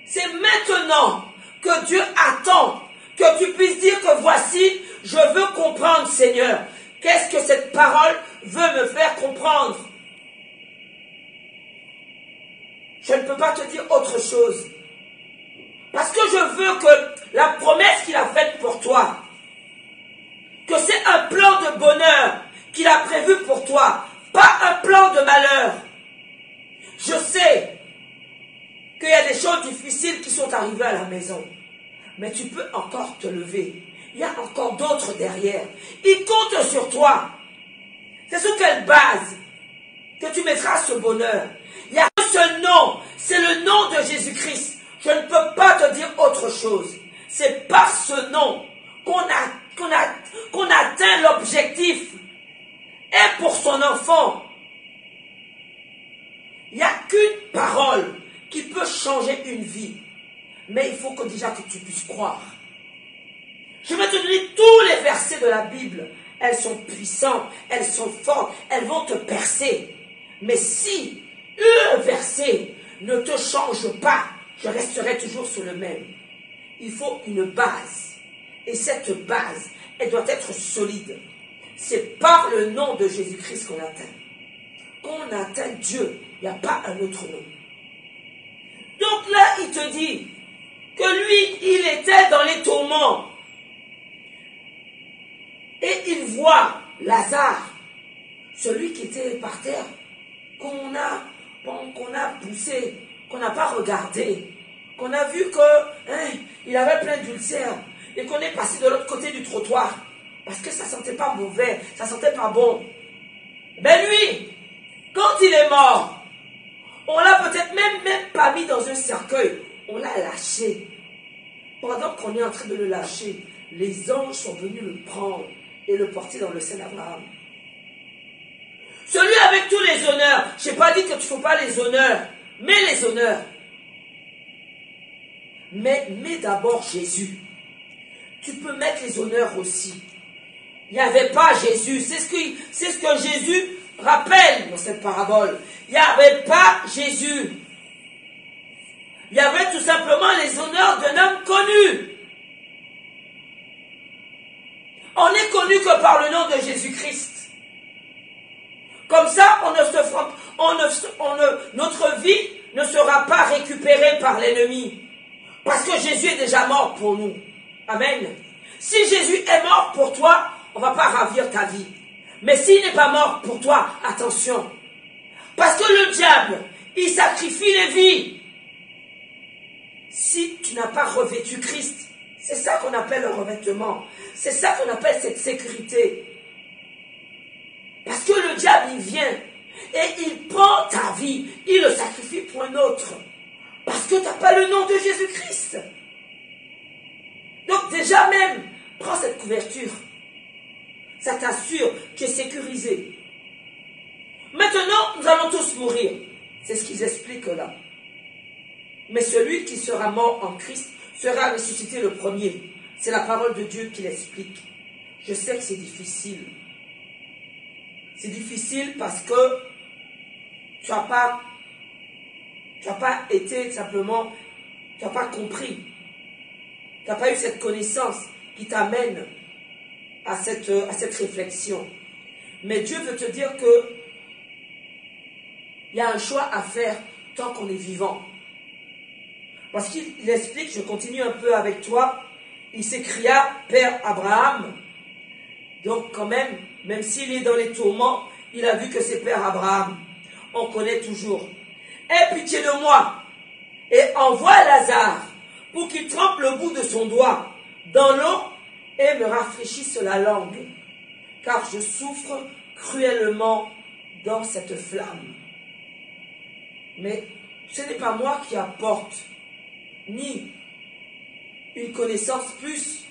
C'est maintenant que Dieu attend que tu puisses dire que voici, je veux comprendre, Seigneur. Qu'est-ce que cette parole veut me faire comprendre? Je ne peux pas te dire autre chose. Parce que je veux que la promesse qu'il a faite pour toi, que c'est un plan de bonheur qu'il a prévu pour toi, pas un plan de malheur. Je sais qu'il y a des choses difficiles qui sont arrivées à la maison, mais tu peux encore te lever. Il y a encore d'autres derrière. Ils comptent sur toi. C'est sur quelle base que tu mettras ce bonheur? Il y a un seul nom, c'est le nom de Jésus-Christ. Je ne peux pas te dire autre chose. C'est par ce nom qu'on atteint l'objectif. Et pour son enfant, il n'y a qu'une parole qui peut changer une vie. Mais il faut que déjà que tu puisses croire. Je vais te donner tous les versets de la Bible. Elles sont puissantes, elles sont fortes, elles vont te percer. Mais si un verset ne te change pas, je resterai toujours sur le même. Il faut une base. Et cette base, elle doit être solide. C'est par le nom de Jésus-Christ qu'on atteint. Qu'on atteint Dieu. Il n'y a pas un autre nom. Donc là, il te dit que lui, il était dans les tourments. Et il voit Lazare, celui qui était par terre, qu'on a poussé, qu'on n'a pas regardé, qu'on a vu qu'il avait plein d'ulcères et qu'on est passé de l'autre côté du trottoir parce que ça ne sentait pas mauvais, ça ne sentait pas bon. Ben lui, quand il est mort, on l'a peut-être même pas mis dans un cercueil, on l'a lâché. Pendant qu'on est en train de le lâcher, les anges sont venus le prendre et le porter dans le sein d'Abraham. Celui avec tous les honneurs, je n'ai pas dit que tu ne fais pas les honneurs, mais les honneurs. Mais mets d'abord Jésus. Tu peux mettre les honneurs aussi. Il n'y avait pas Jésus. C'est ce que Jésus rappelle dans cette parabole. Il n'y avait pas Jésus. Il y avait tout simplement les honneurs d'un homme connu. On n'est connu que par le nom de Jésus-Christ. Comme ça, notre vie ne sera pas récupérée par l'ennemi. Parce que Jésus est déjà mort pour nous. Amen. Si Jésus est mort pour toi, on ne va pas ravir ta vie. Mais s'il n'est pas mort pour toi, attention. Parce que le diable, il sacrifie les vies. Si tu n'as pas revêtu Christ, c'est ça qu'on appelle le revêtement. C'est ça qu'on appelle cette sécurité. Parce que le diable, il vient et il prend ta vie, il le sacrifie pour un autre. Parce que tu n'as pas le nom de Jésus-Christ. Donc déjà même, prends cette couverture. Ça t'assure, tu es sécurisé. Maintenant, nous allons tous mourir. C'est ce qu'ils expliquent là. Mais celui qui sera mort en Christ sera ressuscité le premier. C'est la parole de Dieu qui l'explique. Je sais que c'est difficile. C'est difficile parce que tu n'as pas été simplement, tu n'as pas compris. Tu n'as pas eu cette connaissance qui t'amène à cette réflexion. Mais Dieu veut te dire que il y a un choix à faire tant qu'on est vivant. Parce qu'il explique, je continue un peu avec toi, il s'écria, Père Abraham. Donc quand même s'il est dans les tourments, il a vu que c'est Père Abraham. On connaît toujours. Aie pitié de moi et envoie Lazare pour qu'il trempe le bout de son doigt dans l'eau et me rafraîchisse la langue, car je souffre cruellement dans cette flamme. Mais ce n'est pas moi qui apporte ni une connaissance plus.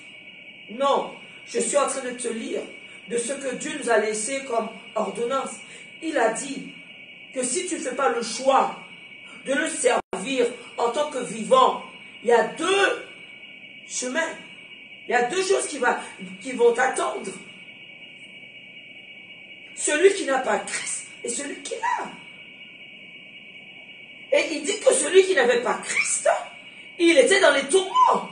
Non, je suis en train de te lire de ce que Dieu nous a laissé comme ordonnance. Il a dit que si tu ne fais pas le choix de le servir en tant que vivant, il y a deux chemins. Il y a deux choses qui vont t'attendre. Celui qui n'a pas Christ et celui qui l'a. Et il dit que celui qui n'avait pas Christ, il était dans les tourments.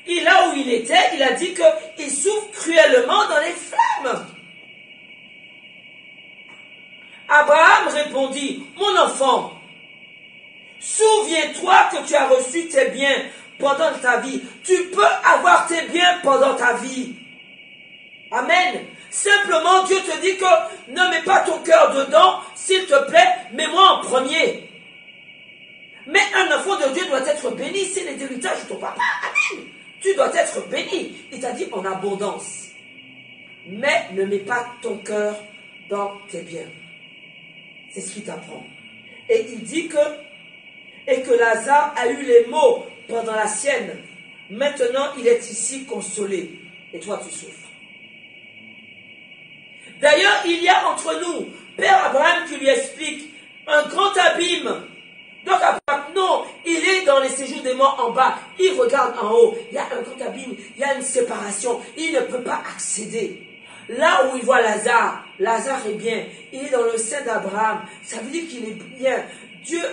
Et là où il était, il a dit qu'il souffre cruellement dans les flammes. Abraham répondit, mon enfant, souviens-toi que tu as reçu tes biens pendant ta vie. Tu peux avoir tes biens pendant ta vie. Amen. Simplement, Dieu te dit que ne mets pas ton cœur dedans, s'il te plaît, mets-moi en premier. Mais un enfant de Dieu doit être béni, c'est l'héritage de ton papa. Amen. Tu dois être béni. Il t'a dit en abondance. Mais ne mets pas ton cœur dans tes biens. C'est ce qu'il t'apprend. Et il dit que Lazare a eu les maux pendant la sienne. Maintenant, il est ici consolé. Et toi, tu souffres. D'ailleurs, il y a entre nous, Père Abraham qui lui explique, un grand abîme. Donc, non, il est dans les séjours des morts en bas. Il regarde en haut. Il y a un grand abîme. Il y a une séparation. Il ne peut pas accéder. Là où il voit Lazare, Lazare est bien. Il est dans le sein d'Abraham. Ça veut dire qu'il est bien.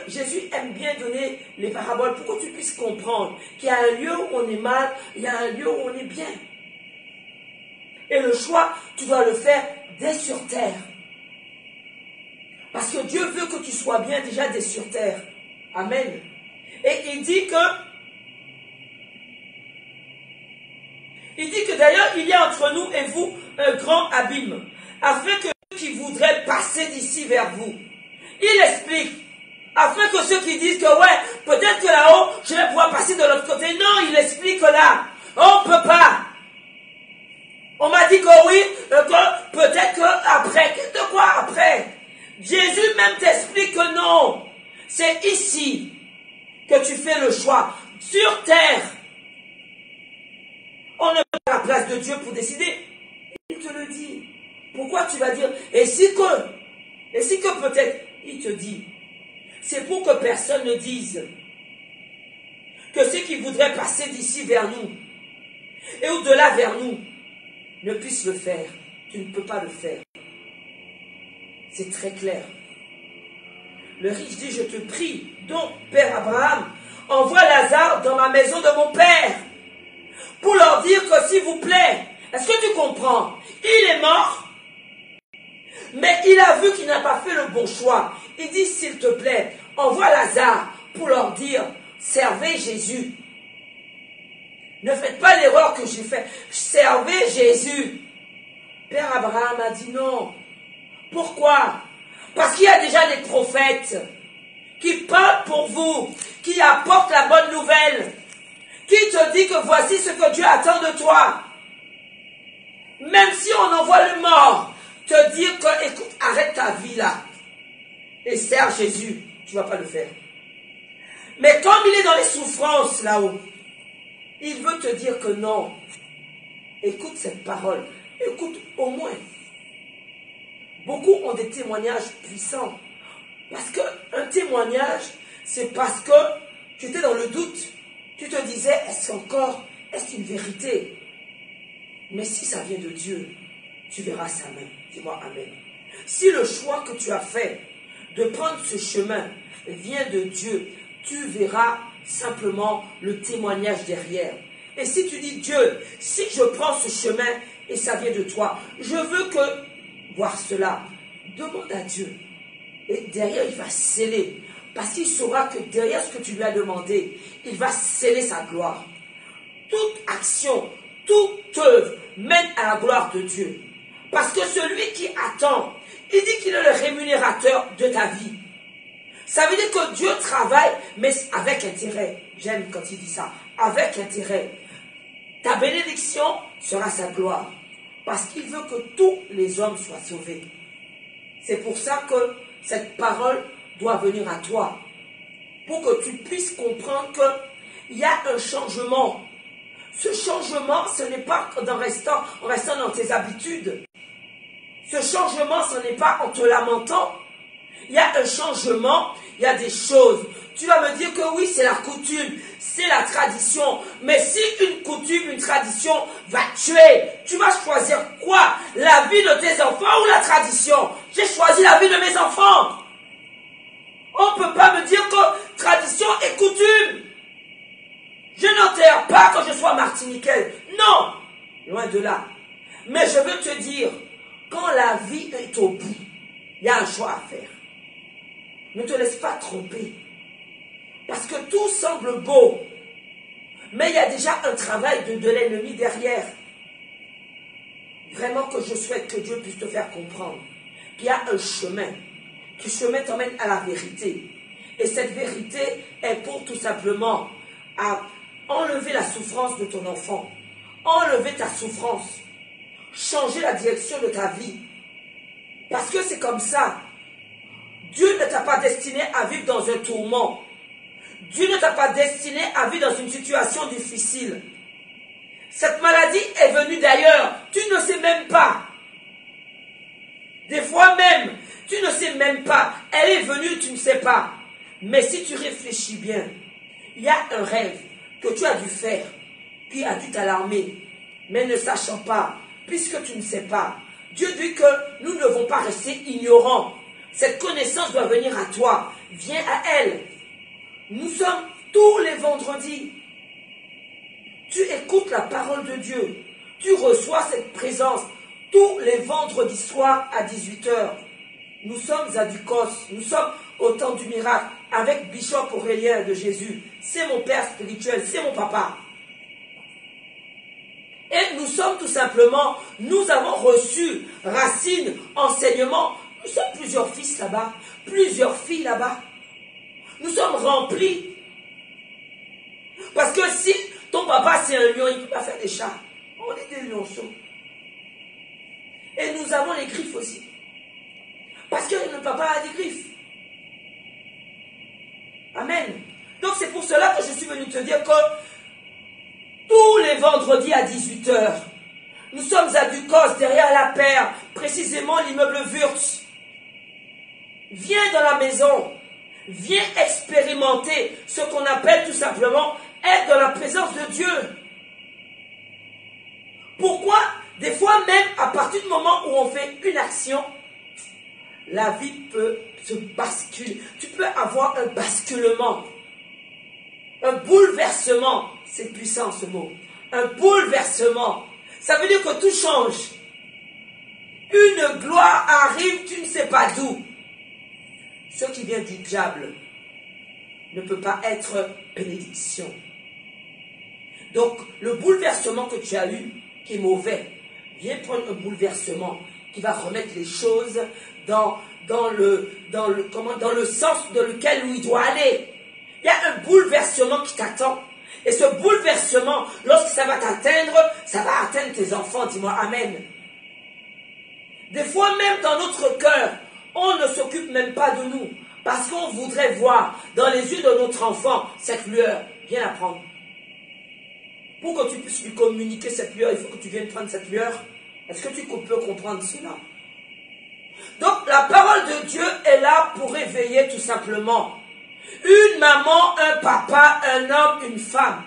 Jésus aime bien donner les paraboles pour que tu puisses comprendre qu'il y a un lieu où on est mal, il y a un lieu où on est bien. Et le choix, tu dois le faire dès sur terre. Parce que Dieu veut que tu sois bien déjà dès sur terre. Amen. Et il dit que d'ailleurs, il y a entre nous et vous un grand abîme, afin que ceux qui voudraient passer d'ici vers vous, il explique, afin que ceux qui disent que ouais, peut-être que là-haut, je vais pouvoir passer de l'autre côté. Non, il explique là, on ne peut pas. On m'a dit que oui, que peut-être qu'après, de quoi après? Jésus même t'explique que non. C'est ici que tu fais le choix. Sur terre. On ne met pas la place de Dieu pour décider. Il te le dit. Pourquoi tu vas dire, et si que peut-être, il te dit, c'est pour que personne ne dise que ceux qui voudraient passer d'ici vers nous et au-delà vers nous ne puissent le faire. Tu ne peux pas le faire. C'est très clair. Le riche dit, je te prie, donc, Père Abraham, envoie Lazare dans ma maison de mon père, pour leur dire que s'il vous plaît, est-ce que tu comprends? Il est mort, mais il a vu qu'il n'a pas fait le bon choix. Il dit, s'il te plaît, envoie Lazare pour leur dire, servez Jésus. Ne faites pas l'erreur que j'ai faite. Servez Jésus. Père Abraham a dit non. Pourquoi? Parce qu'il y a déjà des prophètes qui parlent pour vous, qui apportent la bonne nouvelle, qui te dit que voici ce que Dieu attend de toi. Même si on envoie le mort, te dire que, écoute, arrête ta vie là et sers Jésus, tu ne vas pas le faire. Mais comme il est dans les souffrances là-haut, il veut te dire que non. Écoute cette parole. Écoute au moins. Beaucoup ont des témoignages puissants. Parce qu'un témoignage, c'est parce que tu étais dans le doute. Tu te disais, est-ce une vérité? Mais si ça vient de Dieu, tu verras sa main. Dis-moi amen. Si le choix que tu as fait de prendre ce chemin vient de Dieu, tu verras simplement le témoignage derrière. Et si tu dis, Dieu, si je prends ce chemin et ça vient de toi, je veux voir cela. Demande à Dieu. Et derrière, il va sceller. Parce qu'il saura que derrière ce que tu lui as demandé, il va sceller sa gloire. Toute action, toute œuvre mène à la gloire de Dieu. Parce que celui qui attend, il dit qu'il est le rémunérateur de ta vie. Ça veut dire que Dieu travaille, mais avec intérêt. J'aime quand il dit ça. Avec intérêt. Ta bénédiction sera sa gloire. Parce qu'il veut que tous les hommes soient sauvés. C'est pour ça que cette parole doit venir à toi. Pour que tu puisses comprendre qu'il y a un changement. Ce changement, ce n'est pas en restant dans tes habitudes. Ce changement, ce n'est pas en te lamentant. Il y a un changement, il y a des choses. Tu vas me dire que oui, c'est la coutume, c'est la tradition. Mais si une coutume, une tradition va tuer, tu vas choisir quoi? La vie de tes enfants ou la tradition? J'ai choisi la vie de mes enfants. On ne peut pas me dire que tradition et coutume. Je n'enterre pas que je sois martiniquais. Non, loin de là. Mais je veux te dire, quand la vie est au bout, il y a un choix à faire. Ne te laisse pas tromper. Parce que tout semble beau. Mais il y a déjà un travail de l'ennemi derrière. Vraiment que je souhaite que Dieu puisse te faire comprendre qu'il y a un chemin. Que ce chemin t'emmène à la vérité. Et cette vérité est pour tout simplement à enlever la souffrance de ton enfant. Enlever ta souffrance. Changer la direction de ta vie. Parce que c'est comme ça. Dieu ne t'a pas destiné à vivre dans un tourment. Dieu ne t'a pas destiné à vivre dans une situation difficile. Cette maladie est venue d'ailleurs. Tu ne sais même pas. Des fois même, tu ne sais même pas. Elle est venue, tu ne sais pas. Mais si tu réfléchis bien, il y a un rêve que tu as dû faire, qui a dû t'alarmer. Mais ne sachant pas, puisque tu ne sais pas, Dieu dit que nous ne devons pas rester ignorants. Cette connaissance doit venir à toi. Viens à elle. Nous sommes tous les vendredis. Tu écoutes la parole de Dieu. Tu reçois cette présence tous les vendredis soirs à 18 h. Nous sommes à Ducos. Nous sommes au temps du miracle avec Bishop Aurélien de Jésus. C'est mon père spirituel. C'est mon papa. Et nous sommes tout simplement, nous avons reçu racine, enseignement. Nous sommes plusieurs fils là-bas, plusieurs filles là-bas. Nous sommes remplis. Parce que si ton papa c'est un lion, il ne peut pas faire des chats. On est des lionceaux. Et nous avons les griffes aussi. Parce que le papa a des griffes. Amen. Donc c'est pour cela que je suis venu te dire que tous les vendredis à 18 h, nous sommes à Ducos, derrière la paire, précisément l'immeuble Wurtz. Viens dans la maison, viens expérimenter ce qu'on appelle tout simplement être dans la présence de Dieu. Pourquoi? Des fois même, à partir du moment où on fait une action, la vie peut se basculer. Tu peux avoir un basculement, un bouleversement. C'est puissant ce mot. Un bouleversement. Ça veut dire que tout change. Une gloire arrive, tu ne sais pas d'où. Ce qui vient du diable ne peut pas être bénédiction. Donc, le bouleversement que tu as eu, qui est mauvais, viens prendre un bouleversement qui va remettre les choses dans le sens dans lequel il doit aller. Il y a un bouleversement qui t'attend. Et ce bouleversement, lorsque ça va t'atteindre, ça va atteindre tes enfants. Dis-moi amen. Des fois même dans notre cœur, on ne s'occupe même pas de nous. Parce qu'on voudrait voir dans les yeux de notre enfant cette lueur. Viens la prendre. Pour que tu puisses lui communiquer cette lueur, il faut que tu viennes prendre cette lueur. Est-ce que tu peux comprendre cela? Donc la parole de Dieu est là pour réveiller tout simplement. Une maman, un papa, un homme, une femme.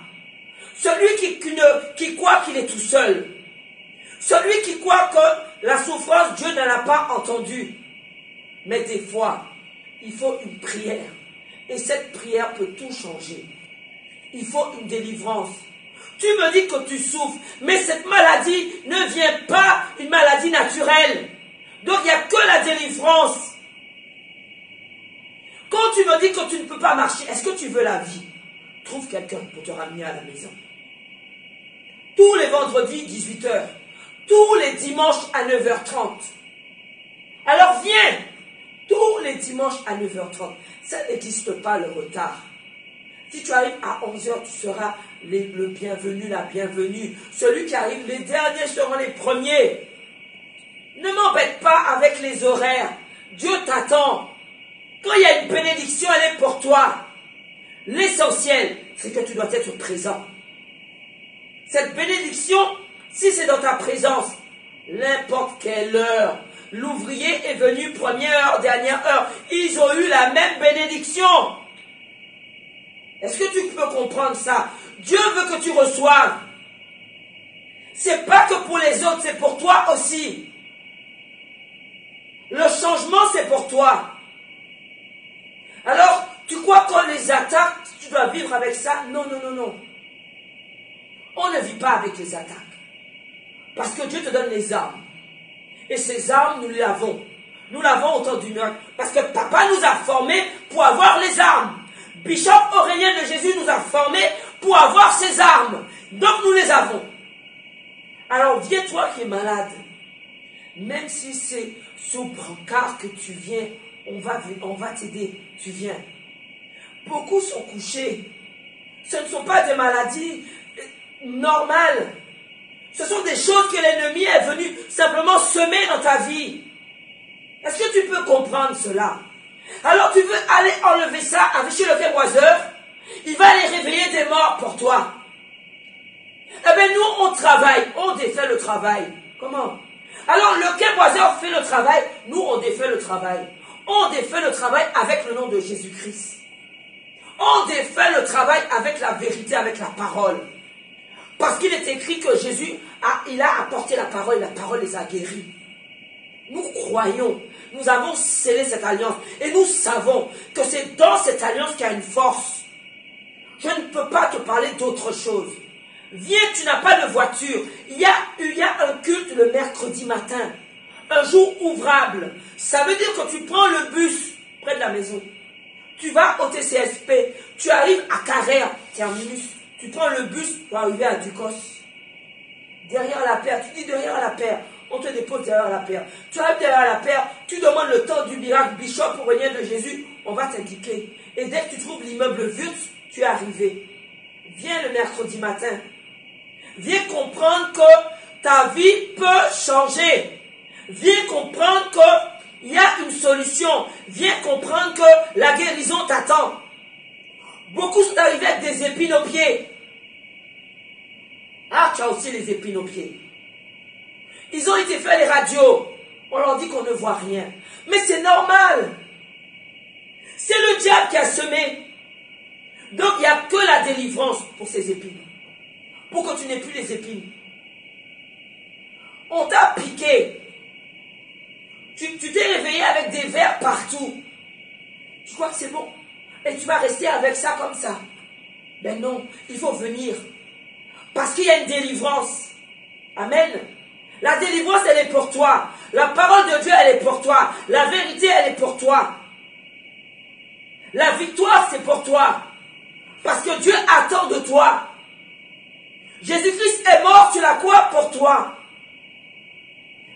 Celui qui croit qu'il est tout seul. Celui qui croit que la souffrance, Dieu ne l'a pas entendue. Mais des fois, il faut une prière. Et cette prière peut tout changer. Il faut une délivrance. Tu me dis que tu souffres, mais cette maladie ne vient pas une maladie naturelle. Donc il n'y a que la délivrance. Quand tu me dis que tu ne peux pas marcher, est-ce que tu veux la vie? Trouve quelqu'un pour te ramener à la maison. Tous les vendredis, 18 h. Tous les dimanches à 9h30. Alors viens. Tous les dimanches à 9h30. Ça n'existe pas le retard. Si tu arrives à 11h, tu seras le bienvenu, la bienvenue. Celui qui arrive, les derniers seront les premiers. Ne m'embête pas avec les horaires. Dieu t'attend. Quand il y a une bénédiction, elle est pour toi. L'essentiel, c'est que tu dois être présent. Cette bénédiction, si c'est dans ta présence, n'importe quelle heure, l'ouvrier est venu première heure, dernière heure, ils ont eu la même bénédiction. Est-ce que tu peux comprendre ça? Dieu veut que tu reçoives. C'est pas que pour les autres, c'est pour toi aussi. Le changement, c'est pour toi. Alors, tu crois qu'on les attaque, tu dois vivre avec ça? Non, non, non, non. On ne vit pas avec les attaques. Parce que Dieu te donne les armes. Et ces armes, nous les avons. Nous l'avons au temps du miracle. Parce que papa nous a formés pour avoir les armes. Bishop Aurélien de Jésus nous a formés pour avoir ces armes. Donc nous les avons. Alors viens toi qui es malade. Même si c'est sous brancard que tu viens, on va t'aider. Tu viens. Beaucoup sont couchés. Ce ne sont pas des maladies normales. Ce sont des choses que l'ennemi est venu simplement semer dans ta vie. Est-ce que tu peux comprendre cela? Alors tu veux aller enlever ça avec chez le faiboiseur? Il va aller réveiller des morts pour toi. Eh bien nous on travaille, on défait le travail. Comment? Alors le faiboiseur fait le travail, nous on défait le travail. On défait le travail avec le nom de Jésus-Christ. On défait le travail avec la vérité, avec la parole. Parce qu'il est écrit que Jésus, il a apporté la parole les a guéris. Nous croyons, nous avons scellé cette alliance et nous savons que c'est dans cette alliance qu'il y a une force. Je ne peux pas te parler d'autre chose. Viens, tu n'as pas de voiture. Il y a un culte le mercredi matin. Un jour ouvrable. Ça veut dire que tu prends le bus près de la maison. Tu vas au TCSP. Tu arrives à Carrère, terminus. Tu prends le bus pour arriver à Ducos. Derrière la paire. Tu dis derrière la paire. On te dépose derrière la paire. Tu arrives derrière la paire. Tu demandes le temps du miracle. Bishop Aurélien de Jésus. On va t'indiquer. Et dès que tu trouves l'immeuble Wurtz, tu es arrivé. Viens le mercredi matin. Viens comprendre que ta vie peut changer. Viens comprendre qu'il y a une solution. Viens comprendre que la guérison t'attend. Beaucoup sont arrivés avec des épines aux pieds. Ah, tu as aussi les épines aux pieds. Ils ont été faire les radios. On leur dit qu'on ne voit rien. Mais c'est normal. C'est le diable qui a semé. Donc il n'y a que la délivrance pour ces épines. Pour que tu n'aies plus les épines. On t'a piqué. Tu t'es réveillé avec des vers partout. Tu crois que c'est bon? Et tu vas rester avec ça comme ça? Ben non, il faut venir. Parce qu'il y a une délivrance. Amen. La délivrance, elle est pour toi. La parole de Dieu, elle est pour toi. La vérité, elle est pour toi. La victoire, c'est pour toi. Parce que Dieu attend de toi. Jésus-Christ est mort sur la croix pour toi.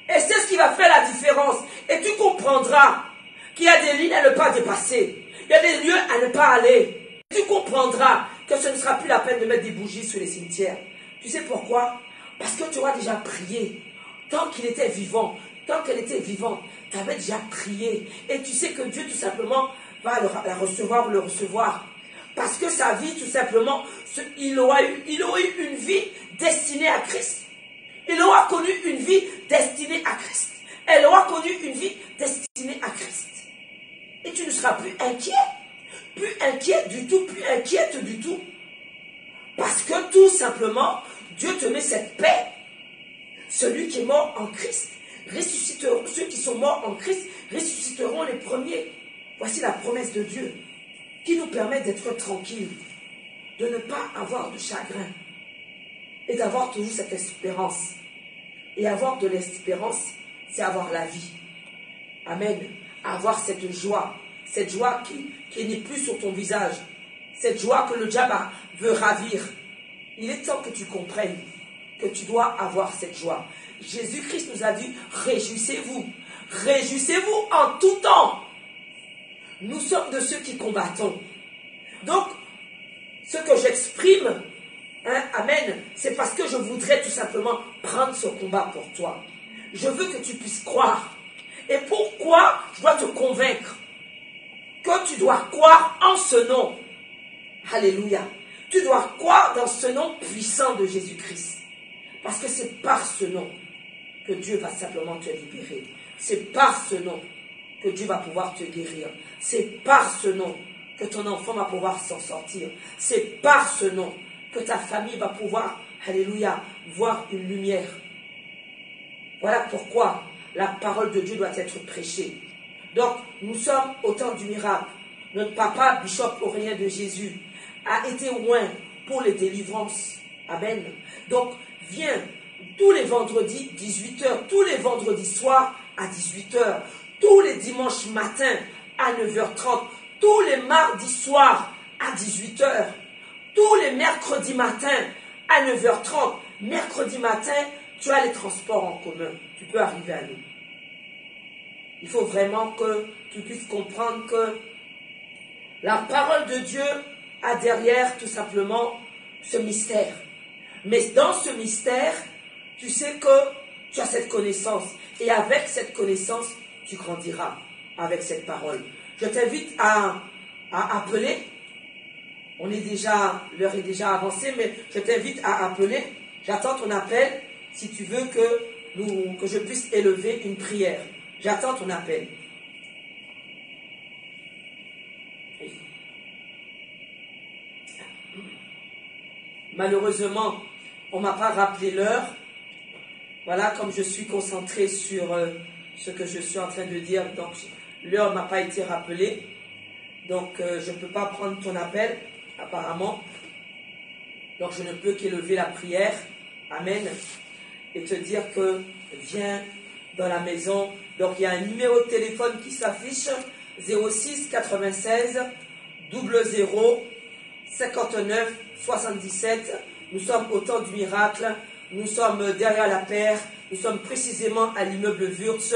Et c'est ce qui va faire la différence. Et tu comprendras qu'il y a des lignes à ne pas dépasser. Il y a des lieux à ne pas aller. Tu comprendras que ce ne sera plus la peine de mettre des bougies sur les cimetières. Tu sais pourquoi? Parce que tu auras déjà prié. Tant qu'il était vivant, tant qu'elle était vivante, tu avais déjà prié. Et tu sais que Dieu, tout simplement, va la recevoir ou le recevoir. Parce que sa vie, tout simplement, il aura eu une vie destinée à Christ. Il aura connu une vie destinée à Christ. Elle aura connu une vie destinée à Christ. Et tu ne seras plus inquiet. Plus inquiet du tout, plus inquiète du tout. Parce que tout simplement, Dieu te met cette paix. Celui qui est mort en Christ ressusciteront. Ceux qui sont morts en Christ ressusciteront les premiers. Voici la promesse de Dieu qui nous permet d'être tranquilles, de ne pas avoir de chagrin et d'avoir toujours cette espérance. Et avoir de l'espérance, c'est avoir la vie. Amen. Avoir cette joie qui n'est plus sur ton visage, cette joie que le diable veut ravir. Il est temps que tu comprennes que tu dois avoir cette joie. Jésus-Christ nous a dit, réjouissez-vous. Réjouissez-vous en tout temps. Nous sommes de ceux qui combattons. Donc, ce que j'exprime, amen, c'est parce que je voudrais tout simplement prendre ce combat pour toi. Je veux que tu puisses croire. Et pourquoi je dois te convaincre que tu dois croire en ce nom. Alléluia. Tu dois croire dans ce nom puissant de Jésus-Christ. Parce que c'est par ce nom que Dieu va simplement te libérer. C'est par ce nom que Dieu va pouvoir te guérir. C'est par ce nom que ton enfant va pouvoir s'en sortir. C'est par ce nom que ta famille va pouvoir, alléluia, voir une lumière. Voilà pourquoi la parole de Dieu doit être prêchée. Donc, nous sommes au temps du miracle. Notre papa, Bishop Aurélien de Jésus, a été loin pour les délivrances. Amen. Donc, viens tous les vendredis, 18h, tous les vendredis soirs à 18h, tous les dimanches matins à 9h30, tous les mardis soirs à 18h, tous les mercredis matins à 9h30. Mercredi matin, tu as les transports en commun. Tu peux arriver à nous. Il faut vraiment que tu puisses comprendre que la parole de Dieu a derrière tout simplement ce mystère. Mais dans ce mystère, tu sais que tu as cette connaissance. Et avec cette connaissance, tu grandiras avec cette parole. Je t'invite à appeler. L'heure est déjà avancée, mais je t'invite à appeler. J'attends ton appel si tu veux que je puisse élever une prière. J'attends ton appel. Malheureusement, on ne m'a pas rappelé l'heure. Voilà, comme je suis concentré sur ce que je suis en train de dire, donc l'heure ne m'a pas été rappelée. Donc, je ne peux pas prendre ton appel, apparemment. Donc, je ne peux qu'élever la prière. Amen. Et te dire que viens dans la maison. Donc, il y a un numéro de téléphone qui s'affiche. 06 96 00 59 77. Nous sommes au temps du miracle. Nous sommes derrière la paire. Nous sommes précisément à l'immeuble Wurtz.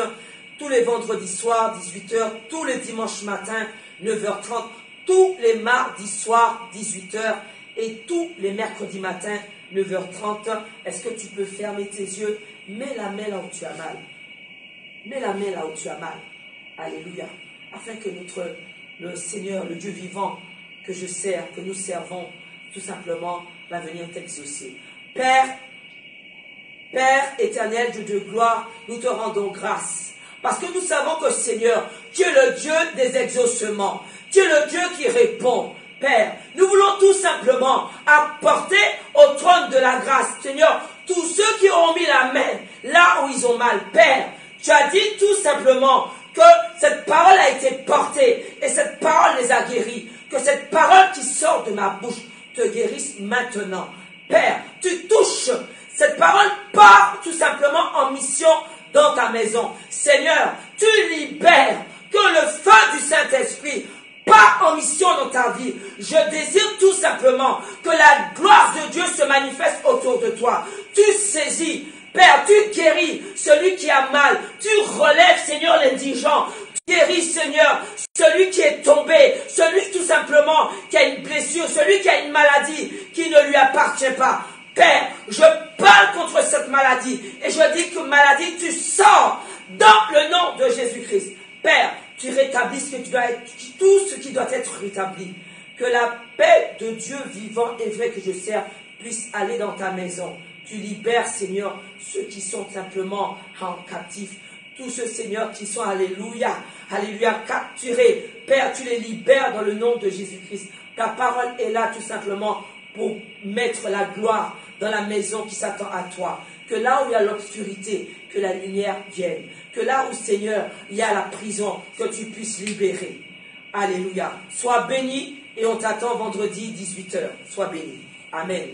Tous les vendredis soirs, 18h. Tous les dimanches matins, 9h30. Tous les mardis soirs, 18h. Et tous les mercredis matins, 9h30. Est-ce que tu peux fermer tes yeux? Mets la main là où tu as mal. Mets la main là où tu as mal. Alléluia. Afin que le Seigneur, le Dieu vivant, que je sers, que nous servons, tout simplement, va venir t'exaucer. Père éternel, Dieu de gloire, nous te rendons grâce. Parce que nous savons que, Seigneur, tu es le Dieu des exaucements. Tu es le Dieu qui répond. Père, nous voulons tout simplement apporter au trône de la grâce, Seigneur, tous ceux qui ont mis la main là où ils ont mal. Père, tu as dit tout simplement que cette parole a été portée et cette parole les a guéris. Que cette parole qui sort de ma bouche te guérisse maintenant. Père, tu touches. Cette parole part tout simplement en mission dans ta maison. Seigneur, tu libères que le feu du Saint-Esprit part en mission dans ta vie. Je désire tout simplement que la gloire de Dieu se manifeste autour de toi. Tu saisis, Père, tu guéris celui qui a mal. Tu relèves, Seigneur, l'indigent. Tu guéris, Seigneur, celui qui est tombé, celui tout simplement qui a une blessure, celui qui a une maladie qui ne lui appartient pas. Père, je parle contre cette maladie et je dis que maladie, tu sors dans le nom de Jésus-Christ. Père, tu rétablis tout ce qui doit être rétabli. Que la paix de Dieu vivant et vrai que je sers puisse aller dans ta maison. Tu libères, Seigneur, ceux qui sont simplement en captif. Tous ceux, Seigneur, qui sont, alléluia, alléluia, capturés. Père, tu les libères dans le nom de Jésus-Christ. Ta parole est là tout simplement pour mettre la gloire dans la maison qui s'attend à toi. Que là où il y a l'obscurité, que la lumière vienne. Que là où, Seigneur, il y a la prison, que tu puisses libérer. Alléluia. Sois béni et on t'attend vendredi 18h. Sois béni. Amen.